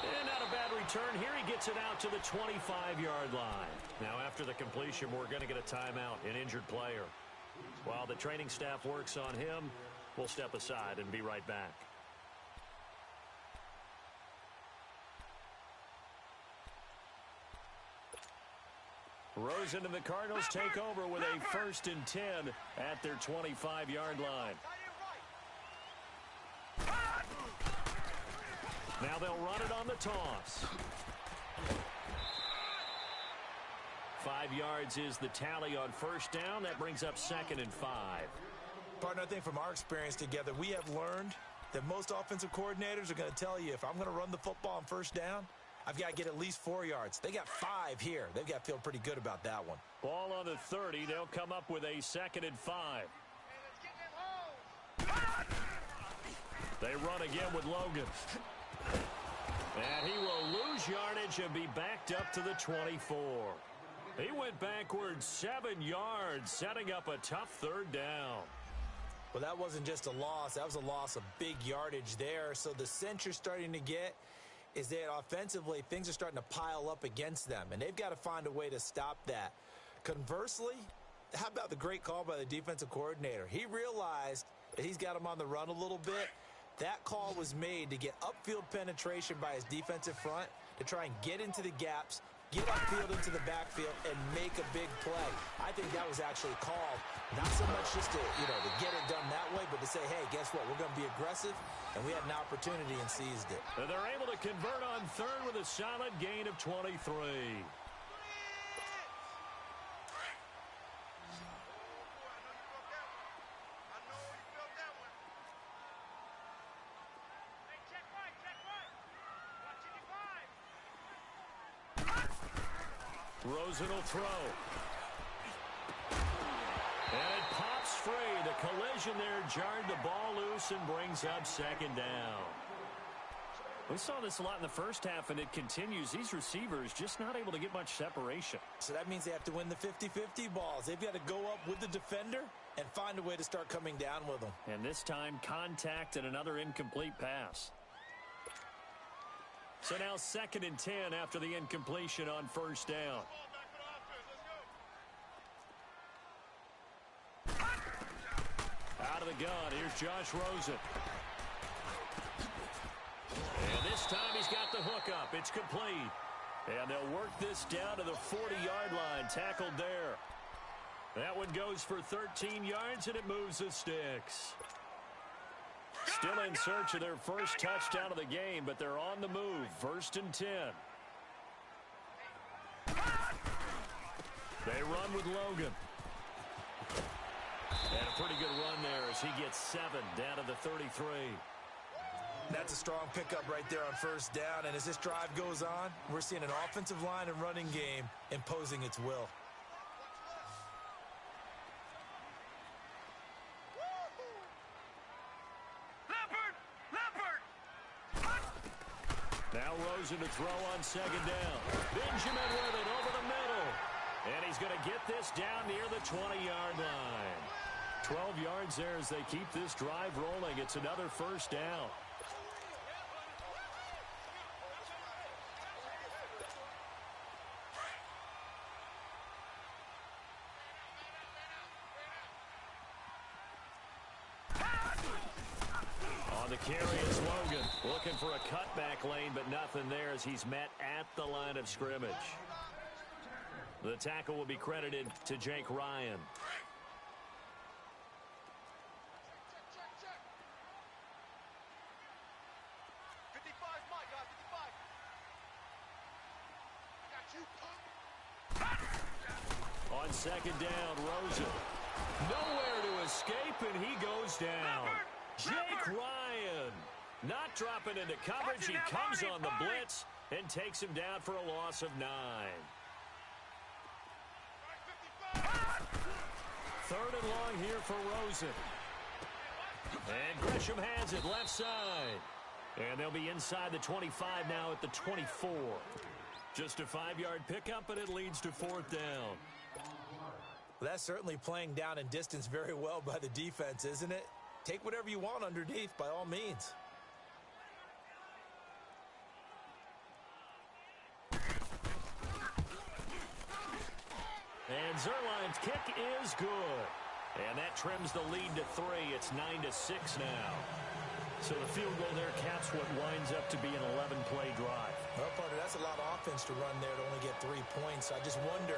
And not a bad return here. He gets it out to the 25-yard line. Now, after the completion, we're going to get a timeout, an injured player. While the training staff works on him, we'll step aside and be right back. Rosen and the Cardinals take over with a 1st and 10 at their 25-yard line. Now they'll run it on the toss. 5 yards is the tally on first down. That brings up 2nd and 5.
Partner, I think from our experience together, we have learned that most offensive coordinators are going to tell you, if I'm going to run the football on first down, I've got to get at least 4 yards. They got 5 here. They've got to feel pretty good about that one.
Ball on the 30. They'll come up with a 2nd and 5. They run again with Logan. And he will lose yardage and be backed up to the 24. He went backwards 7 yards, setting up a tough third down.
Well, that wasn't just a loss. That was a loss of big yardage there. So the sense you're starting to get is that offensively, things are starting to pile up against them, and they've got to find a way to stop that. Conversely, how about the great call by the defensive coordinator? He realized that he's got him on the run a little bit. That call was made to get upfield penetration by his defensive front to try and get into the gaps, get upfield into the backfield, and make a big play. I think that was actually called, not so much just to, to get it done that way, but to say, hey, guess what? We're going to be aggressive, and we had an opportunity and seized it.
And they're able to convert on third with a solid gain of 23. Rosen will throw. And it pops free. The collision there jarred the ball loose and brings up second down. We saw this a lot in the first half, and it continues. These receivers just not able to get much separation.
So that means they have to win the 50-50 balls. They've got to go up with the defender and find a way to start coming down with them.
And this time, contact and another incomplete pass. So now 2nd and 10 after the incompletion on first down. Out of the gun, here's Josh Rosen. And this time he's got the hook up. It's complete. And they'll work this down to the 40-yard line. Tackled there. That one goes for 13 yards, and it moves the sticks. Still in search of their first touchdown of the game, but they're on the move. 1st and 10. They run with Logan. And a pretty good run there as he gets 7 down to the 33.
That's a strong pickup right there on first down. And as this drive goes on, we're seeing an offensive line and running game imposing its will.
Now Rosen to throw on 2nd down. Benjamin with it over the middle. And he's going to get this down near the 20-yard line. 12 yards there as they keep this drive rolling. It's another first down. On the carry is Logan. Looking for a cutback lane, but nothing there as he's met at the line of scrimmage. The tackle will be credited to Jake Ryan. On 2nd down, Rosen. Nowhere to escape, and he goes down. Jake Ryan not dropping into coverage. He comes on the blitz and takes him down for a loss of 9. 3rd and long here for Rosen. And Gresham has it left side. And they'll be inside the 25 now at the 24. Just a 5-yard pickup, and it leads to 4th down.
Well, that's certainly playing down and distance very well by the defense, isn't it? Take whatever you want underneath, by all means.
And Zerline's kick is good. And that trims the lead to 3. It's 9-6 now. So the field goal there caps what winds up to be an 11-play drive.
Well, partner, that's a lot of offense to run there to only get 3 points. I just wonder,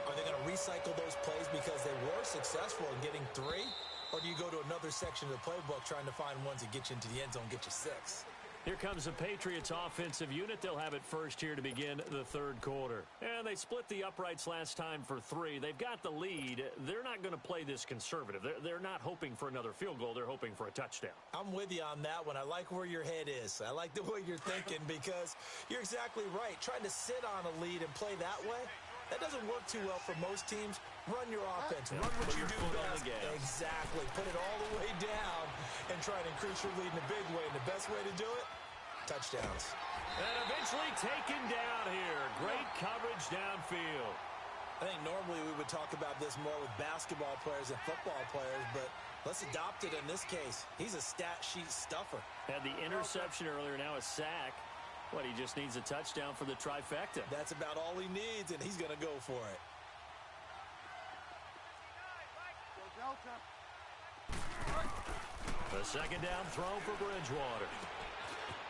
are they going to recycle those plays because they were successful in getting 3? Or do you go to another section of the playbook trying to find ones that get you into the end zone, get you 6?
Here comes the Patriots offensive unit. They'll have it first here to begin the 3rd quarter. And they split the uprights last time for 3. They've got the lead. They're not going to play this conservative. They're not hoping for another field goal. They're hoping for a touchdown.
I'm with you on that one. I like where your head is. I like the way you're thinking because you're exactly right. Trying to sit on a lead and play that way, that doesn't work too well for most teams. Run your offense. Run what you do best. Exactly. Put it all the way down and try to increase your lead in a big way. And the best way to do it, touchdowns.
And eventually taken down here. Great coverage downfield.
I think normally we would talk about this more with basketball players and football players, but let's adopt it in this case. He's a stat sheet stuffer.
Had the interception earlier, now a sack. What, he just needs a touchdown for the trifecta.
That's about all he needs, and he's going to go for it.
Delta.
The second down throw for Bridgewater.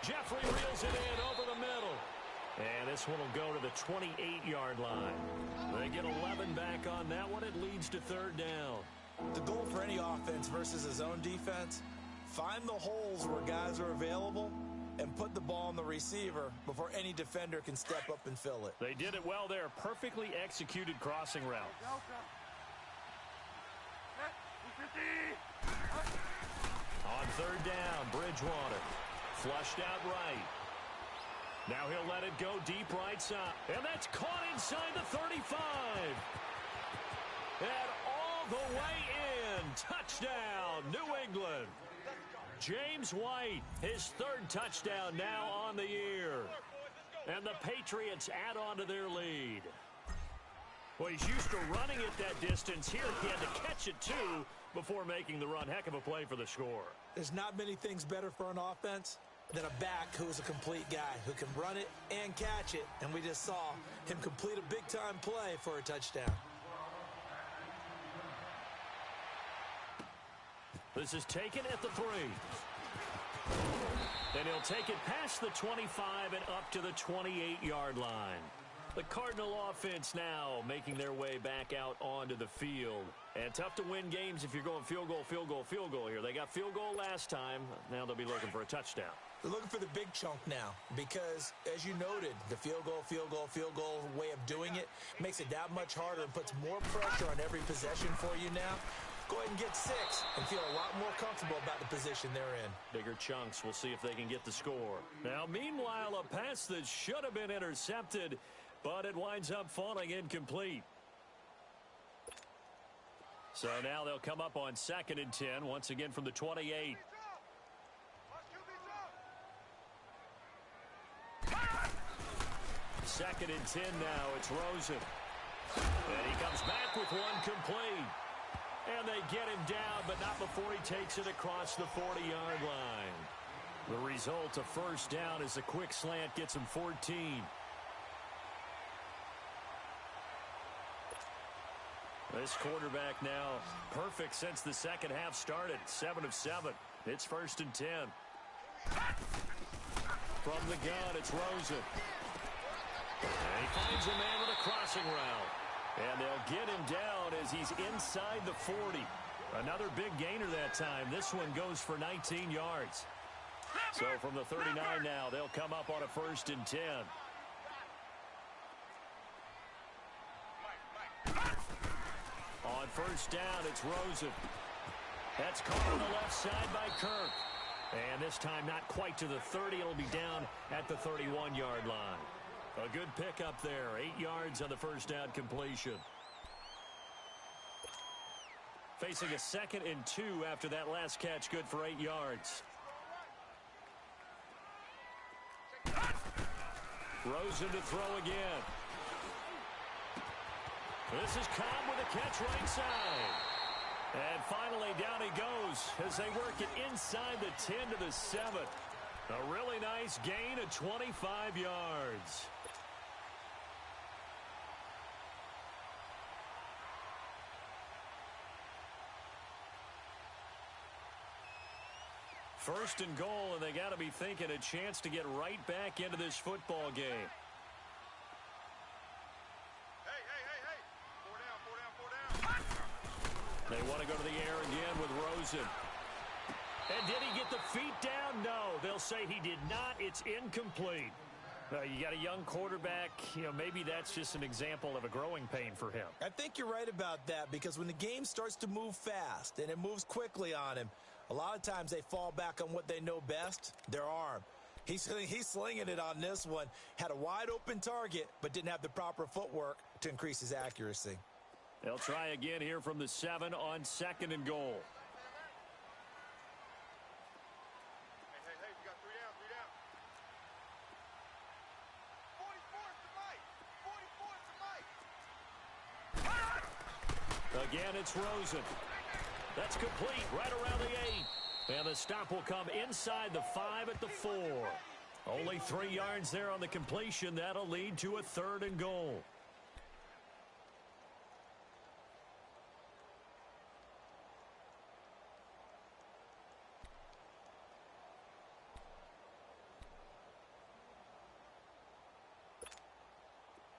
Jeffrey reels it in over the middle. And this one will go to the 28-yard line. They get 11 back on that one. It leads to third down.
The goal for any offense versus his own defense, find the holes where guys are available and put the ball on the receiver before any defender can step up and fill it.
They did it well there. Perfectly executed crossing route.
Delta. Set. 250.
On third down, Bridgewater. Flushed out right. Now he'll let it go deep right side. And that's caught inside the 35. And all the way in. Touchdown, New England. James White, his third touchdown now on the year. And the Patriots add on to their lead. Well, he's used to running it that distance. Here he had to catch it, too, before making the run. Heck of a play for the score.
There's not many things better for an offense than a back who is a complete guy who can run it and catch it. And we just saw him complete a big-time play for a touchdown.
This is taken at the 3. And he'll take it past the 25 and up to the 28-yard line. The Cardinal offense now making their way back out onto the field. And tough to win games if you're going field goal, field goal, field goal here. They got field goal last time. Now they'll be looking for a touchdown.
They're looking for the big chunk now because, as you noted, the field goal way of doing it makes it that much harder and puts more pressure on every possession for you now. Go ahead and get 6 and feel a lot more comfortable about the position they're in.
Bigger chunks. We'll see if they can get the score. Now, meanwhile, a pass that should have been intercepted, but it winds up falling incomplete. So now they'll come up on 2nd and 10, once again from the 28. Second and 10 now. It's Rosen. And he comes back with one complete. And they get him down, but not before he takes it across the 40-yard line. The result, a first down as a quick slant gets him 14. This quarterback now perfect since the second half started. 7 of 7. It's 1st and 10. From the gun, it's Rosen. And he finds a man with a crossing route. And they'll get him down as he's inside the 40. Another big gainer that time. This one goes for 19 yards. So from the 39 now, they'll come up on a 1st and 10. On first down, it's Rosen. That's caught on the left side by Kirk. And this time not quite to the 30. It'll be down at the 31-yard line. A good pickup there. 8 yards on the first down completion. Facing a 2nd and 2 after that last catch. Good for 8 yards. Rosen to throw again. This is Cobb with a catch right side. And finally down he goes as they work it inside the 10 to the 7. A really nice gain of 25 yards. First and goal, and they got to be thinking a chance to get right back into this football game.
Hey. 4 down.
They want to go to the air again with Rosen. And did he get the feet down? No, they'll say he did not. It's incomplete. You got a young quarterback. Maybe that's just an example of a growing pain for him.
I think you're right about that because when the game starts to move fast and it moves quickly on him, a lot of times they fall back on what they know best, their arm. He's slinging it on this one. Had a wide open target, but didn't have the proper footwork to increase his accuracy.
They'll try again here from the 7 on 2nd and goal.
Hey, we got 3 down.
it's Rosen. That's complete right around the 8. And the stop will come inside the 5 at the 4. Only 3 yards there on the completion. That'll lead to a 3rd and goal.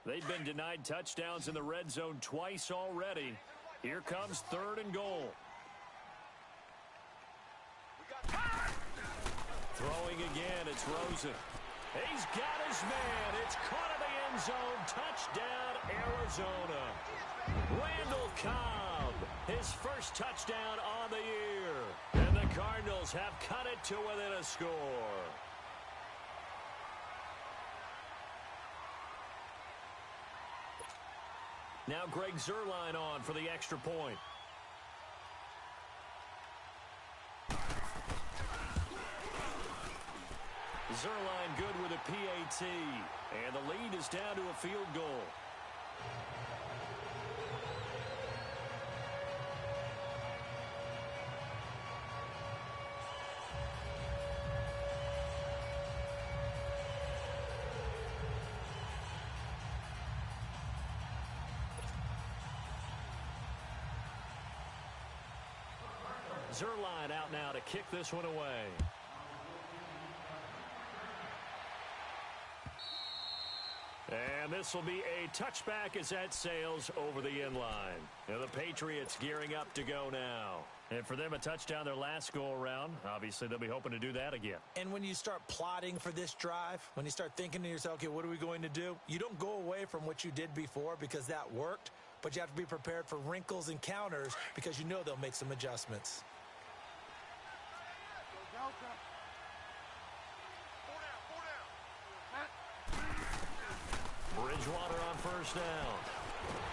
They've been denied touchdowns in the red zone twice already. Here comes 3rd and goal. Throwing again, it's Rosen. He's got his man. It's caught in the end zone. Touchdown, Arizona. Randall Cobb, his first touchdown on the year. And the Cardinals have cut it to within a score. Now Greg Zuerlein on for the extra point. Zuerlein good with a PAT. And the lead is down to a field goal. Zuerlein out now to kick this one away. And this will be a touchback as that sails over the end line. And the Patriots gearing up to go now. And for them, a touchdown their last go-around. Obviously, they'll be hoping to do that again.
And when you start plotting for this drive, when you start thinking to yourself, okay, what are we going to do? You don't go away from what you did before because that worked, but you have to be prepared for wrinkles and counters because you know they'll make some adjustments.
Bridgewater on first down.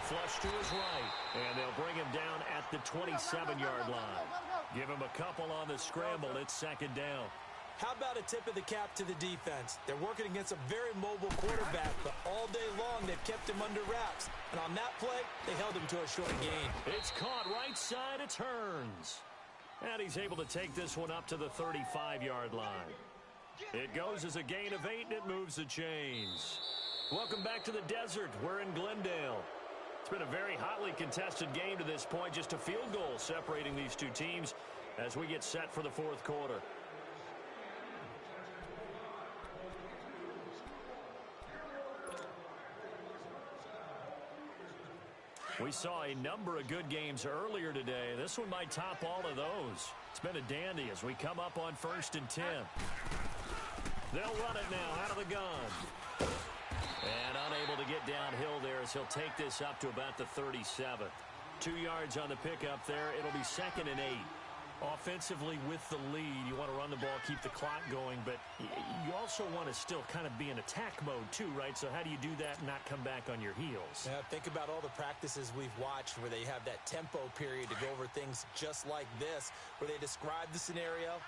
Flush to his right. And they'll bring him down at the 27-yard line. Give him a couple on the scramble. It's 2nd down.
How about a tip of the cap to the defense? They're working against a very mobile quarterback, but all day long they've kept him under wraps. And on that play, they held him to a short gain.
It's caught right side. It turns. And he's able to take this one up to the 35-yard line. It goes as a gain of 8, and it moves the chains. Welcome back to the desert. We're in Glendale. It's been a very hotly contested game to this point. Just a field goal separating these two teams as we get set for the 4th quarter. We saw a number of good games earlier today. This one might top all of those. It's been a dandy as we come up on 1st and 10. They'll run it now out of the gun. And unable to get downhill there as he'll take this up to about the 37. 2 yards on the pickup there. It'll be 2nd and 8. Offensively with the lead, you want to run the ball, keep the clock going, but you also want to still kind of be in attack mode too, right? So how do you do that and not come back on your heels?
Yeah, think about all the practices we've watched where they have that tempo period to go over things just like this, where they describe the scenario,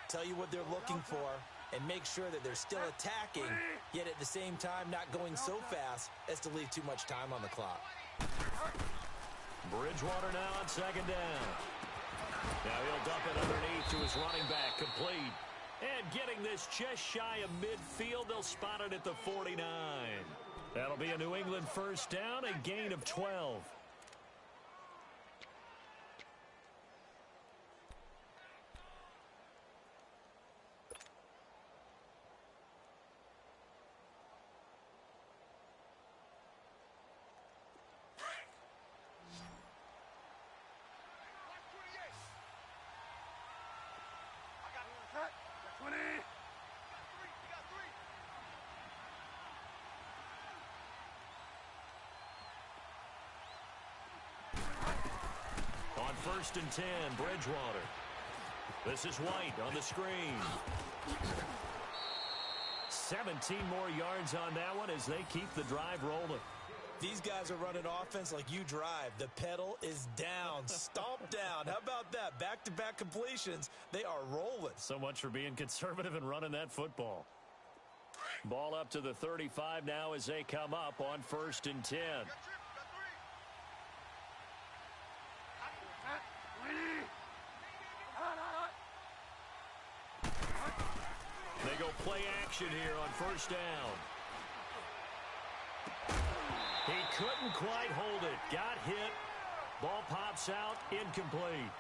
tell you what they're looking for, and make sure that they're still attacking, yet at the same time not going so fast as to leave too much time on the clock.
Bridgewater now on 2nd down. Now he'll dump it underneath to his running back, complete. And getting this just shy of midfield, they'll spot it at the 49. That'll be a New England 1st down, a gain of 12. On 1st and 10, Bridgewater. This is White on the screen. 17 more yards on that one as they keep the drive rolling.
These guys are running offense like you drive. The pedal is down, stomped down. How about that? Back-to-back completions. They are rolling.
So much for being conservative and running that football. Ball up to the 35 now as they come up on 1st and 10. They go play action here on first down. He couldn't quite hold it. Got hit. Ball pops out. Incomplete.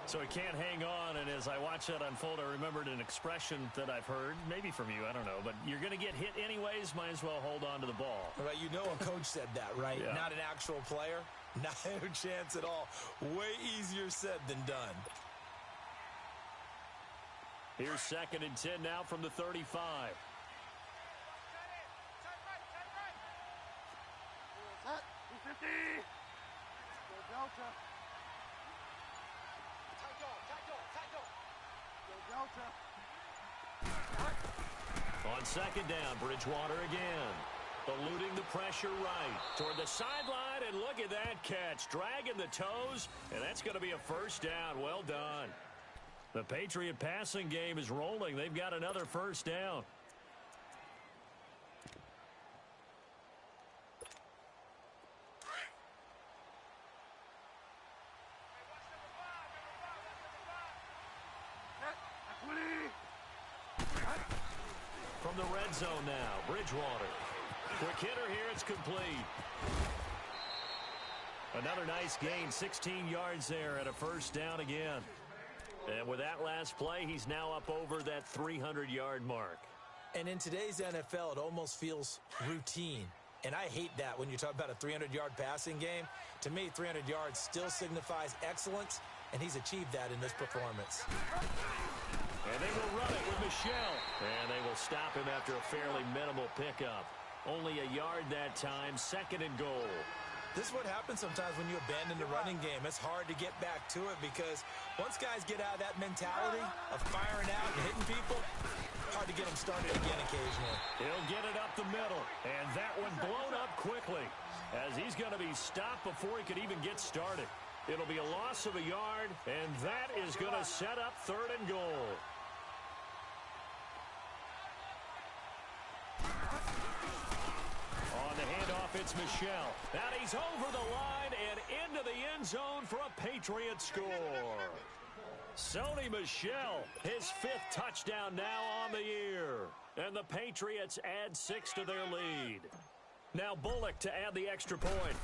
So he can't hang on, and as I watch that unfold, I remembered an expression that I've heard, maybe from you, I don't know, but you're going to get hit anyways, might as well hold on to the ball.
Right, you know a coach said that, right?
Yeah.
Not an actual player. Not a chance at all. Way easier said than done.
Here's 2nd and 10 now from the 35.
Set. 250. Go Delta.
On 2nd down, Bridgewater again. Eluding the pressure right. Toward the sideline, and look at that catch. Dragging the toes, and that's going to be a first down. Well done. The Patriot passing game is rolling. They've got another first down. From the red zone now, Bridgewater. Quick hitter here, it's complete. Another nice gain, 16 yards there and a first down again. And with that last play, he's now up over that 300-yard mark.
And in today's NFL, it almost feels routine. And I hate that when you talk about a 300-yard passing game. To me, 300 yards still signifies excellence, and he's achieved that in this performance.
And they will run it with Michelle. And they will stop him after a fairly minimal pickup. Only a yard that time, 2nd and goal.
This is what happens sometimes when you abandon the running game. It's hard to get back to it because once guys get out of that mentality of firing out and hitting people, hard to get them started again occasionally.
He'll get it up the middle, and that one blown up quickly as he's going to be stopped before he could even get started. It'll be a loss of a yard, and that is going to set up 3rd and goal. On the handoff, it's Michelle. And he's over the line and into the end zone for a Patriot score. Sony Michel, his 5th touchdown now on the year. And the Patriots add 6 to their lead. Now Bullock to add the extra point.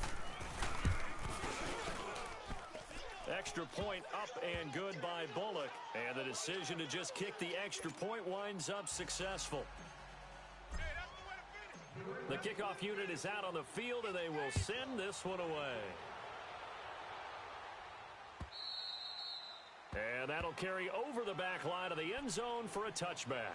Extra point up and good by Bullock. And the decision to just kick the extra point winds up successful. The kickoff unit is out on the field, and they will send this one away. And that'll carry over the back line of the end zone for a touchback.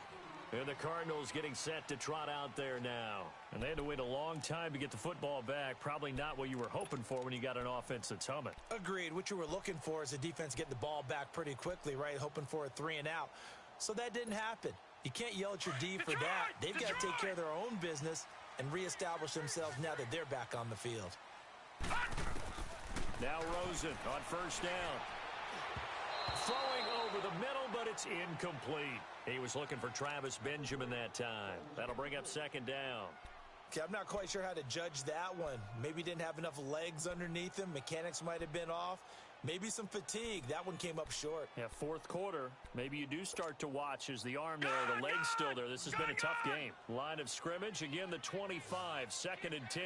And the Cardinals getting set to trot out there now. And they had to wait a long time to get the football back. Probably not what you were hoping for when you got an offense that's humming.
Agreed. What you were looking for is the defense getting the ball back pretty quickly, right? Hoping for a 3 and out. So that didn't happen. You can't yell at your D for that. They've got to take care of their own business and reestablish themselves now that they're back on the field.
Now Rosen on first down. Throwing over the middle, but it's incomplete. He was looking for Travis Benjamin that time. That'll bring up 2nd down.
Okay, I'm not quite sure how to judge that one. Maybe didn't have enough legs underneath him. Mechanics might have been off. Maybe some fatigue. That one came up short.
Yeah, 4th quarter. Maybe you do start to watch as the arm there, the leg's still there. This has been a tough game. Line of scrimmage, again the 25, 2nd and 10.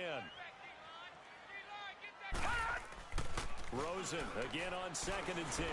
Rosen again on 2nd and 10.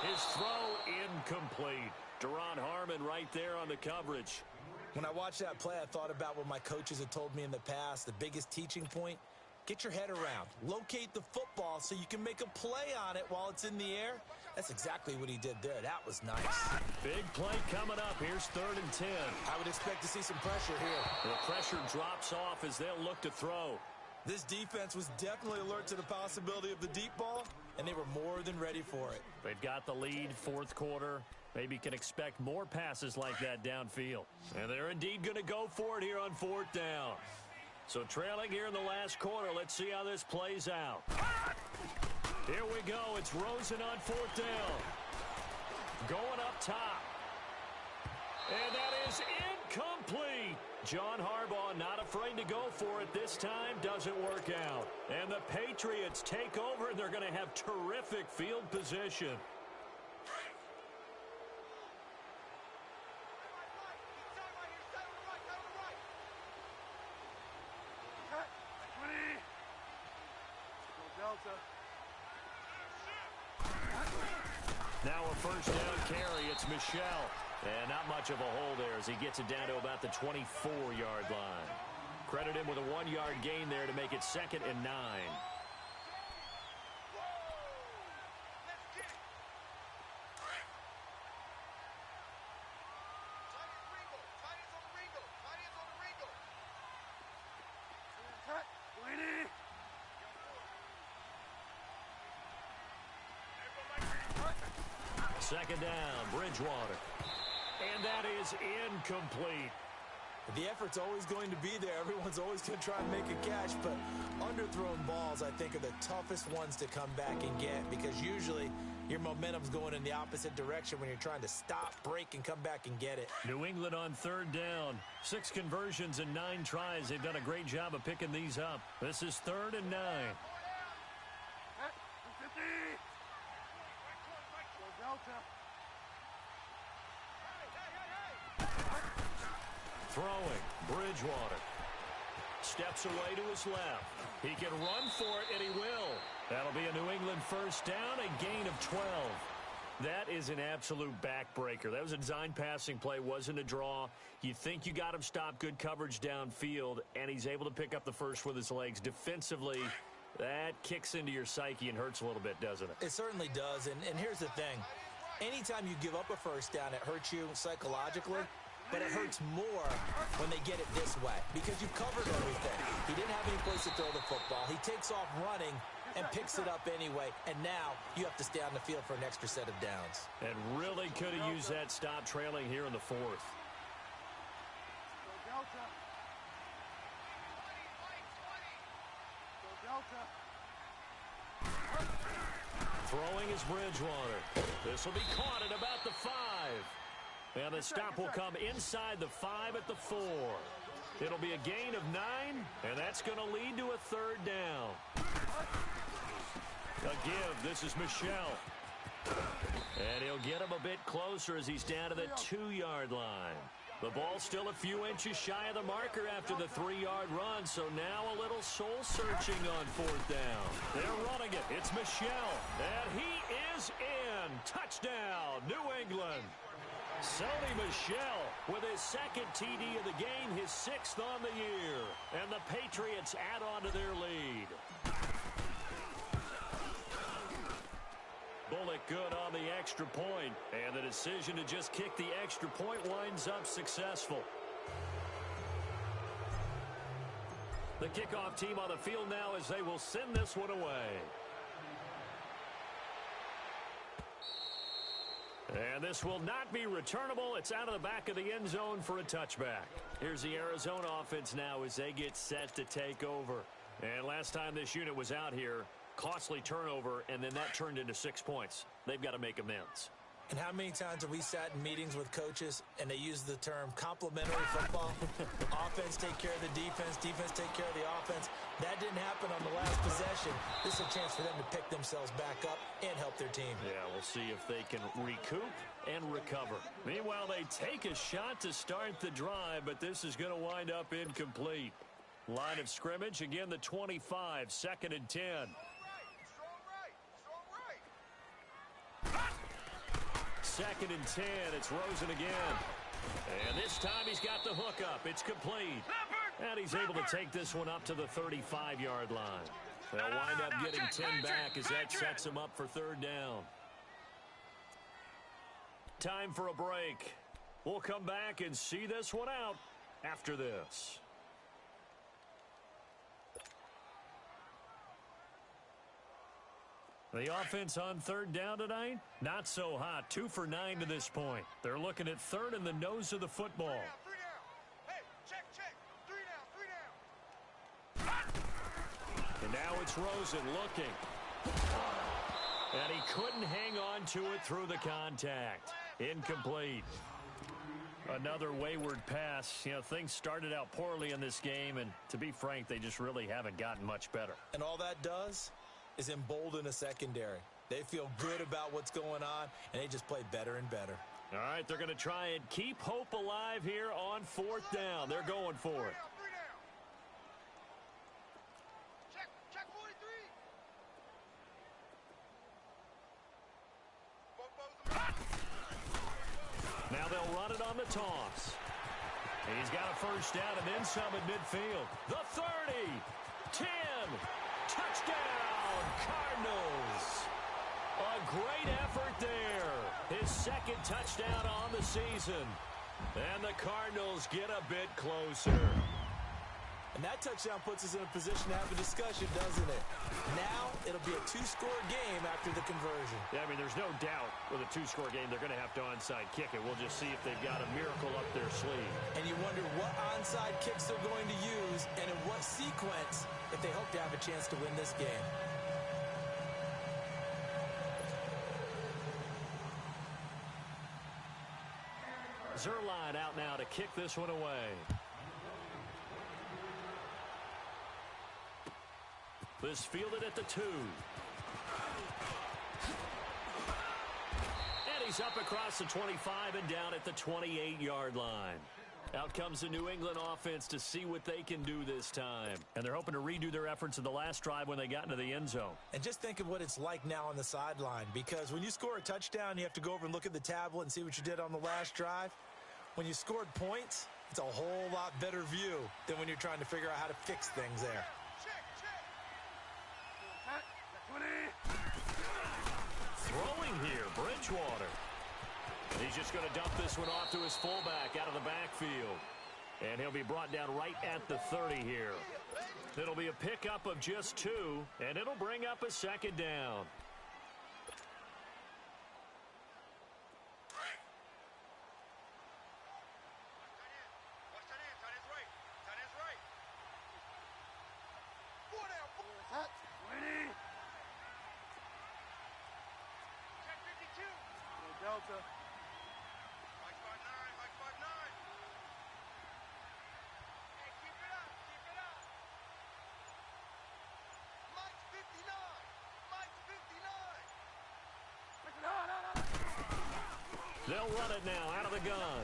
His throw incomplete. Deron Harmon right there on the coverage.
When I watched that play, I thought about what my coaches had told me in the past. The biggest teaching point, get your head around. Locate the football so you can make a play on it while it's in the air. That's exactly what he did there. That was nice.
Big play coming up. Here's 3rd and 10.
I would expect to see some pressure here.
The pressure drops off as they'll look to throw.
This defense was definitely alert to the possibility of the deep ball, and they were more than ready for it.
They've got the lead, 4th quarter. Maybe can expect more passes like that downfield. And they're indeed going to go for it here on 4th down. So trailing here in the last quarter. Let's see how this plays out. Here we go. It's Rosen on 4th down. Going up top. And that is incomplete. John Harbaugh not afraid to go for it this time. Doesn't work out. And the Patriots take over, and they're going to have terrific field position. Now a first down carry. It's Michelle. And not much of a hole there as he gets it down to about the 24-yard line. Credit him with a 1-yard gain there to make it 2nd and 9. Second down, Bridgewater. And that is incomplete.
The effort's always going to be there. Everyone's always going to try and make a catch, but underthrown balls, I think, are the toughest ones to come back and get because usually your momentum's going in the opposite direction when you're trying to stop, break, and come back and get it.
New England on 3rd down. 6 conversions and 9 tries. They've done a great job of picking these up. This is 3rd and 9. Throwing, Bridgewater. Steps away to his left. He can run for it, and he will. That'll be a New England first down, a gain of 12. That is an absolute backbreaker. That was a design passing play, wasn't a draw. You think you got him stopped, good coverage downfield, and he's able to pick up the first with his legs. Defensively, that kicks into your psyche and hurts a little bit, doesn't it?
It certainly does, and here's the thing. Anytime you give up a first down, it hurts you psychologically, but it hurts more when they get it this way because you've covered everything. He didn't have any place to throw the football. He takes off running and picks it up anyway, and now you have to stay on the field for an extra set of downs.
And really could have used that stop trailing here in the 4th. Throwing is Bridgewater. This will be caught at about the 5. And the stop will come inside the 5 at the 4. It'll be a gain of 9, and that's going to lead to a 3rd down. A give. This is Michelle. And he'll get him a bit closer as he's down to the 2-yard line. The ball's still a few inches shy of the marker after the 3-yard run, so now a little soul-searching on 4th down. They're running it. It's Michelle, and he is in. Touchdown, New England. Sony Michel with his 2nd TD of the game, his 6th on the year. And the Patriots add on to their lead. Bullock good on the extra point, and the decision to just kick the extra point winds up successful. The kickoff team on the field now as they will send this one away. And this will not be returnable. It's out of the back of the end zone for a touchback. Here's the Arizona offense now as they get set to take over. And last time this unit was out here, costly turnover, and then that turned into 6 points. They've got to make amends.
And how many times have we sat in meetings with coaches and they use the term complementary football? Offense take care of the defense, defense take care of the offense. That didn't happen on the last possession. This is a chance for them to pick themselves back up and help their team.
Yeah, we'll see if they can recoup and recover. Meanwhile, they take a shot to start the drive, but this is going to wind up incomplete. Line of scrimmage, again the 25, 2nd and 10. Second and 10. It's Rosen again. And this time he's got the hook up. It's complete. And he's able to take this one up to the 35-yard line. They'll wind up getting 10 back as that sets him up for 3rd down. Time for a break. We'll come back and see this one out after this. The offense on 3rd down tonight, not so hot. 2 for 9 to this point. They're looking at 3rd in the nose of the football.
3 down. Hey, check. 3 down.
And now it's Rosen looking. And he couldn't hang on to it through the contact. Incomplete. Another wayward pass. You know, things started out poorly in this game, and to be frank, they just really haven't gotten much better.
And all that does is embolden a secondary. They feel good about what's going on, and they just play better and better.
All right, they're going to try and keep hope alive here on 4th down. They're going for it.
3 down. Check 43. Both
They'll run it on the toss. He's got a first down and then some at midfield. The 30, 10, touchdown, Cardinals. A great effort there. His second touchdown on the season. And the Cardinals get a bit closer.
And that touchdown puts us in a position to have a discussion, doesn't it? Now, it'll be a two-score game after the conversion.
Yeah, I mean, there's no doubt with a two-score game they're going to have to onside kick it. We'll just see if they've got a miracle up their sleeve.
And you wonder what onside kicks they're going to use and in what sequence if they hope to have a chance to win this game.
Zerline out now to kick this one away. This fielded at the 2. And he's up across the 25 and down at the 28-yard line. Out comes the New England offense to see what they can do this time. And they're hoping to redo their efforts in the last drive when they got into the end zone.
And just think of what it's like now on the sideline, because when you score a touchdown, you have to go over and look at the tablet and see what you did on the last drive. When you scored points, it's a whole lot better view than when you're trying to figure out how to fix things there.
Throwing here, Bridgewater. He's just going to dump this one off to his fullback out of the backfield. And he'll be brought down right at the 30 here. It'll be a pickup of just 2, and it'll bring up a second down.
Delta.
Mike 5-9, Mike 5-9. Hey, keep it up, keep it up. Mike 59, Mike 59.
They'll run it now out of the gun.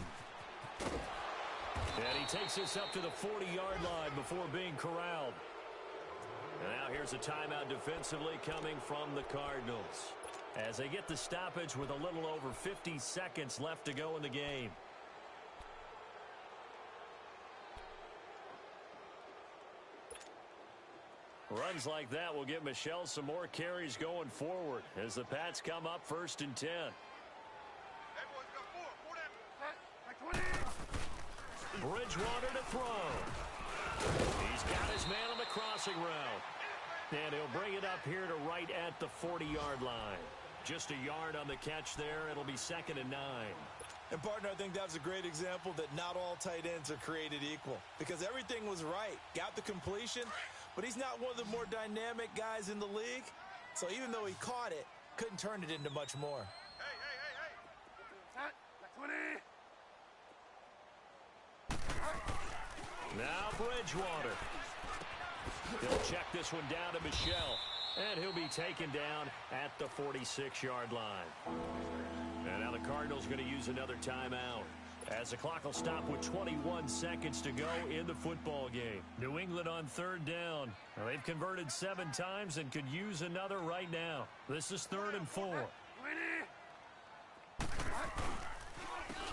And he takes this up to the 40-yard line before being corralled. And now here's a timeout defensively coming from the Cardinals, as they get the stoppage with a little over 50 seconds left to go in the game. Runs like that will give Michelle some more carries going forward as the Pats come up 1st and 10.
Everyone's got four down.
Bridgewater to throw. He's got his man on the crossing route. And he'll bring it up here to right at the 40-yard line. Just a yard on the catch there. It'll be 2nd and 9.
And, partner, I think that was a great example that not all tight ends are created equal, because everything was right. Got the completion, but he's not one of the more dynamic guys in the league. So even though he caught it, couldn't turn it into much more.
Hey, hey, hey, hey.
Now Bridgewater. He'll check this one down to Michelle, and he'll be taken down at the 46-yard line. And now the Cardinals going to use another timeout, as the clock will stop with 21 seconds to go in the football game. New England on 3rd down. Now, they've converted 7 times and could use another right now. This is 3rd and 4.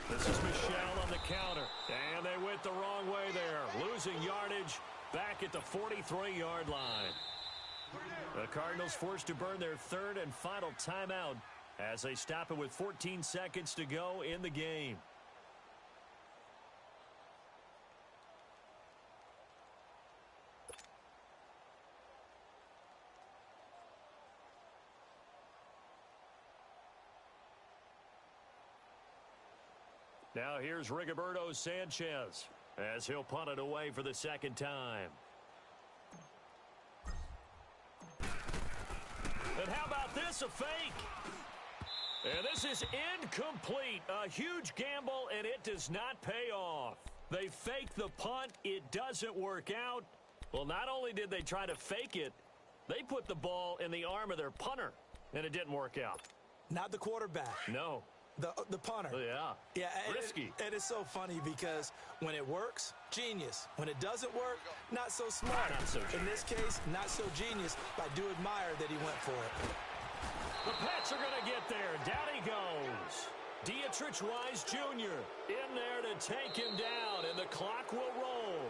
This is Michelle on the counter, and they went the wrong way there, losing yardage back at the 43-yard line. The Cardinals forced to burn their 3rd and final timeout as they stop it with 14 seconds to go in the game. Now here's Rigoberto Sanchez as he'll punt it away for the 2nd time. And how about this, a fake? And this is incomplete. A huge gamble, and it does not pay off. They fake the punt. It doesn't work out. Well, not only did they try to fake it, they put the ball in the arm of their punter, and it didn't work out.
Not the quarterback.
No.
The punter.
Yeah.
Yeah.
Risky.
It is so funny because when it works, genius. When it doesn't work, not so smart.
Not so
In this case, not so genius, but I do admire that he went for it.
The Pats are going to get there. Down he goes. Dietrich Wise Jr. in there to take him down, and the clock will roll.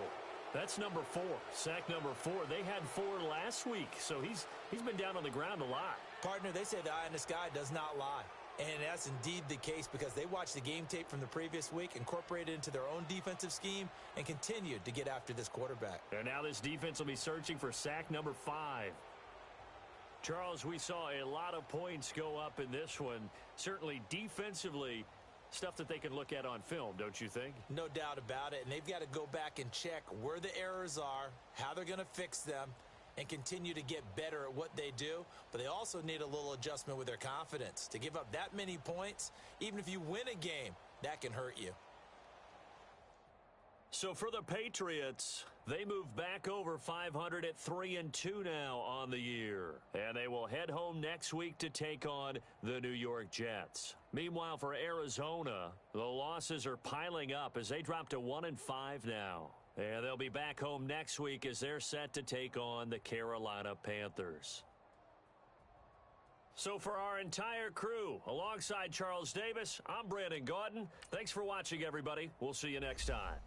That's number 4, sack number 4. They had 4 last week, so he's been down on the ground a lot.
Partner, they say the eye in the sky does not lie. And that's indeed the case because they watched the game tape from the previous week, incorporated it into their own defensive scheme, and continued to get after this quarterback.
And now this defense will be searching for sack number 5. Charles, we saw a lot of points go up in this one. Certainly defensively, stuff that they can look at on film, don't you think?
No doubt about it. And they've got to go back and check where the errors are, how they're going to fix them, and continue to get better at what they do. But they also need a little adjustment with their confidence. To give up that many points, even if you win a game, that can hurt you.
So for the Patriots, they move back over 500 at 3-2 now on the year. And they will head home next week to take on the New York Jets. Meanwhile, for Arizona, the losses are piling up as they drop to 1-5 now. And they'll be back home next week as they're set to take on the Carolina Panthers. So for our entire crew, alongside Charles Davis, I'm Brandon Gaudin. Thanks for watching, everybody. We'll see you next time.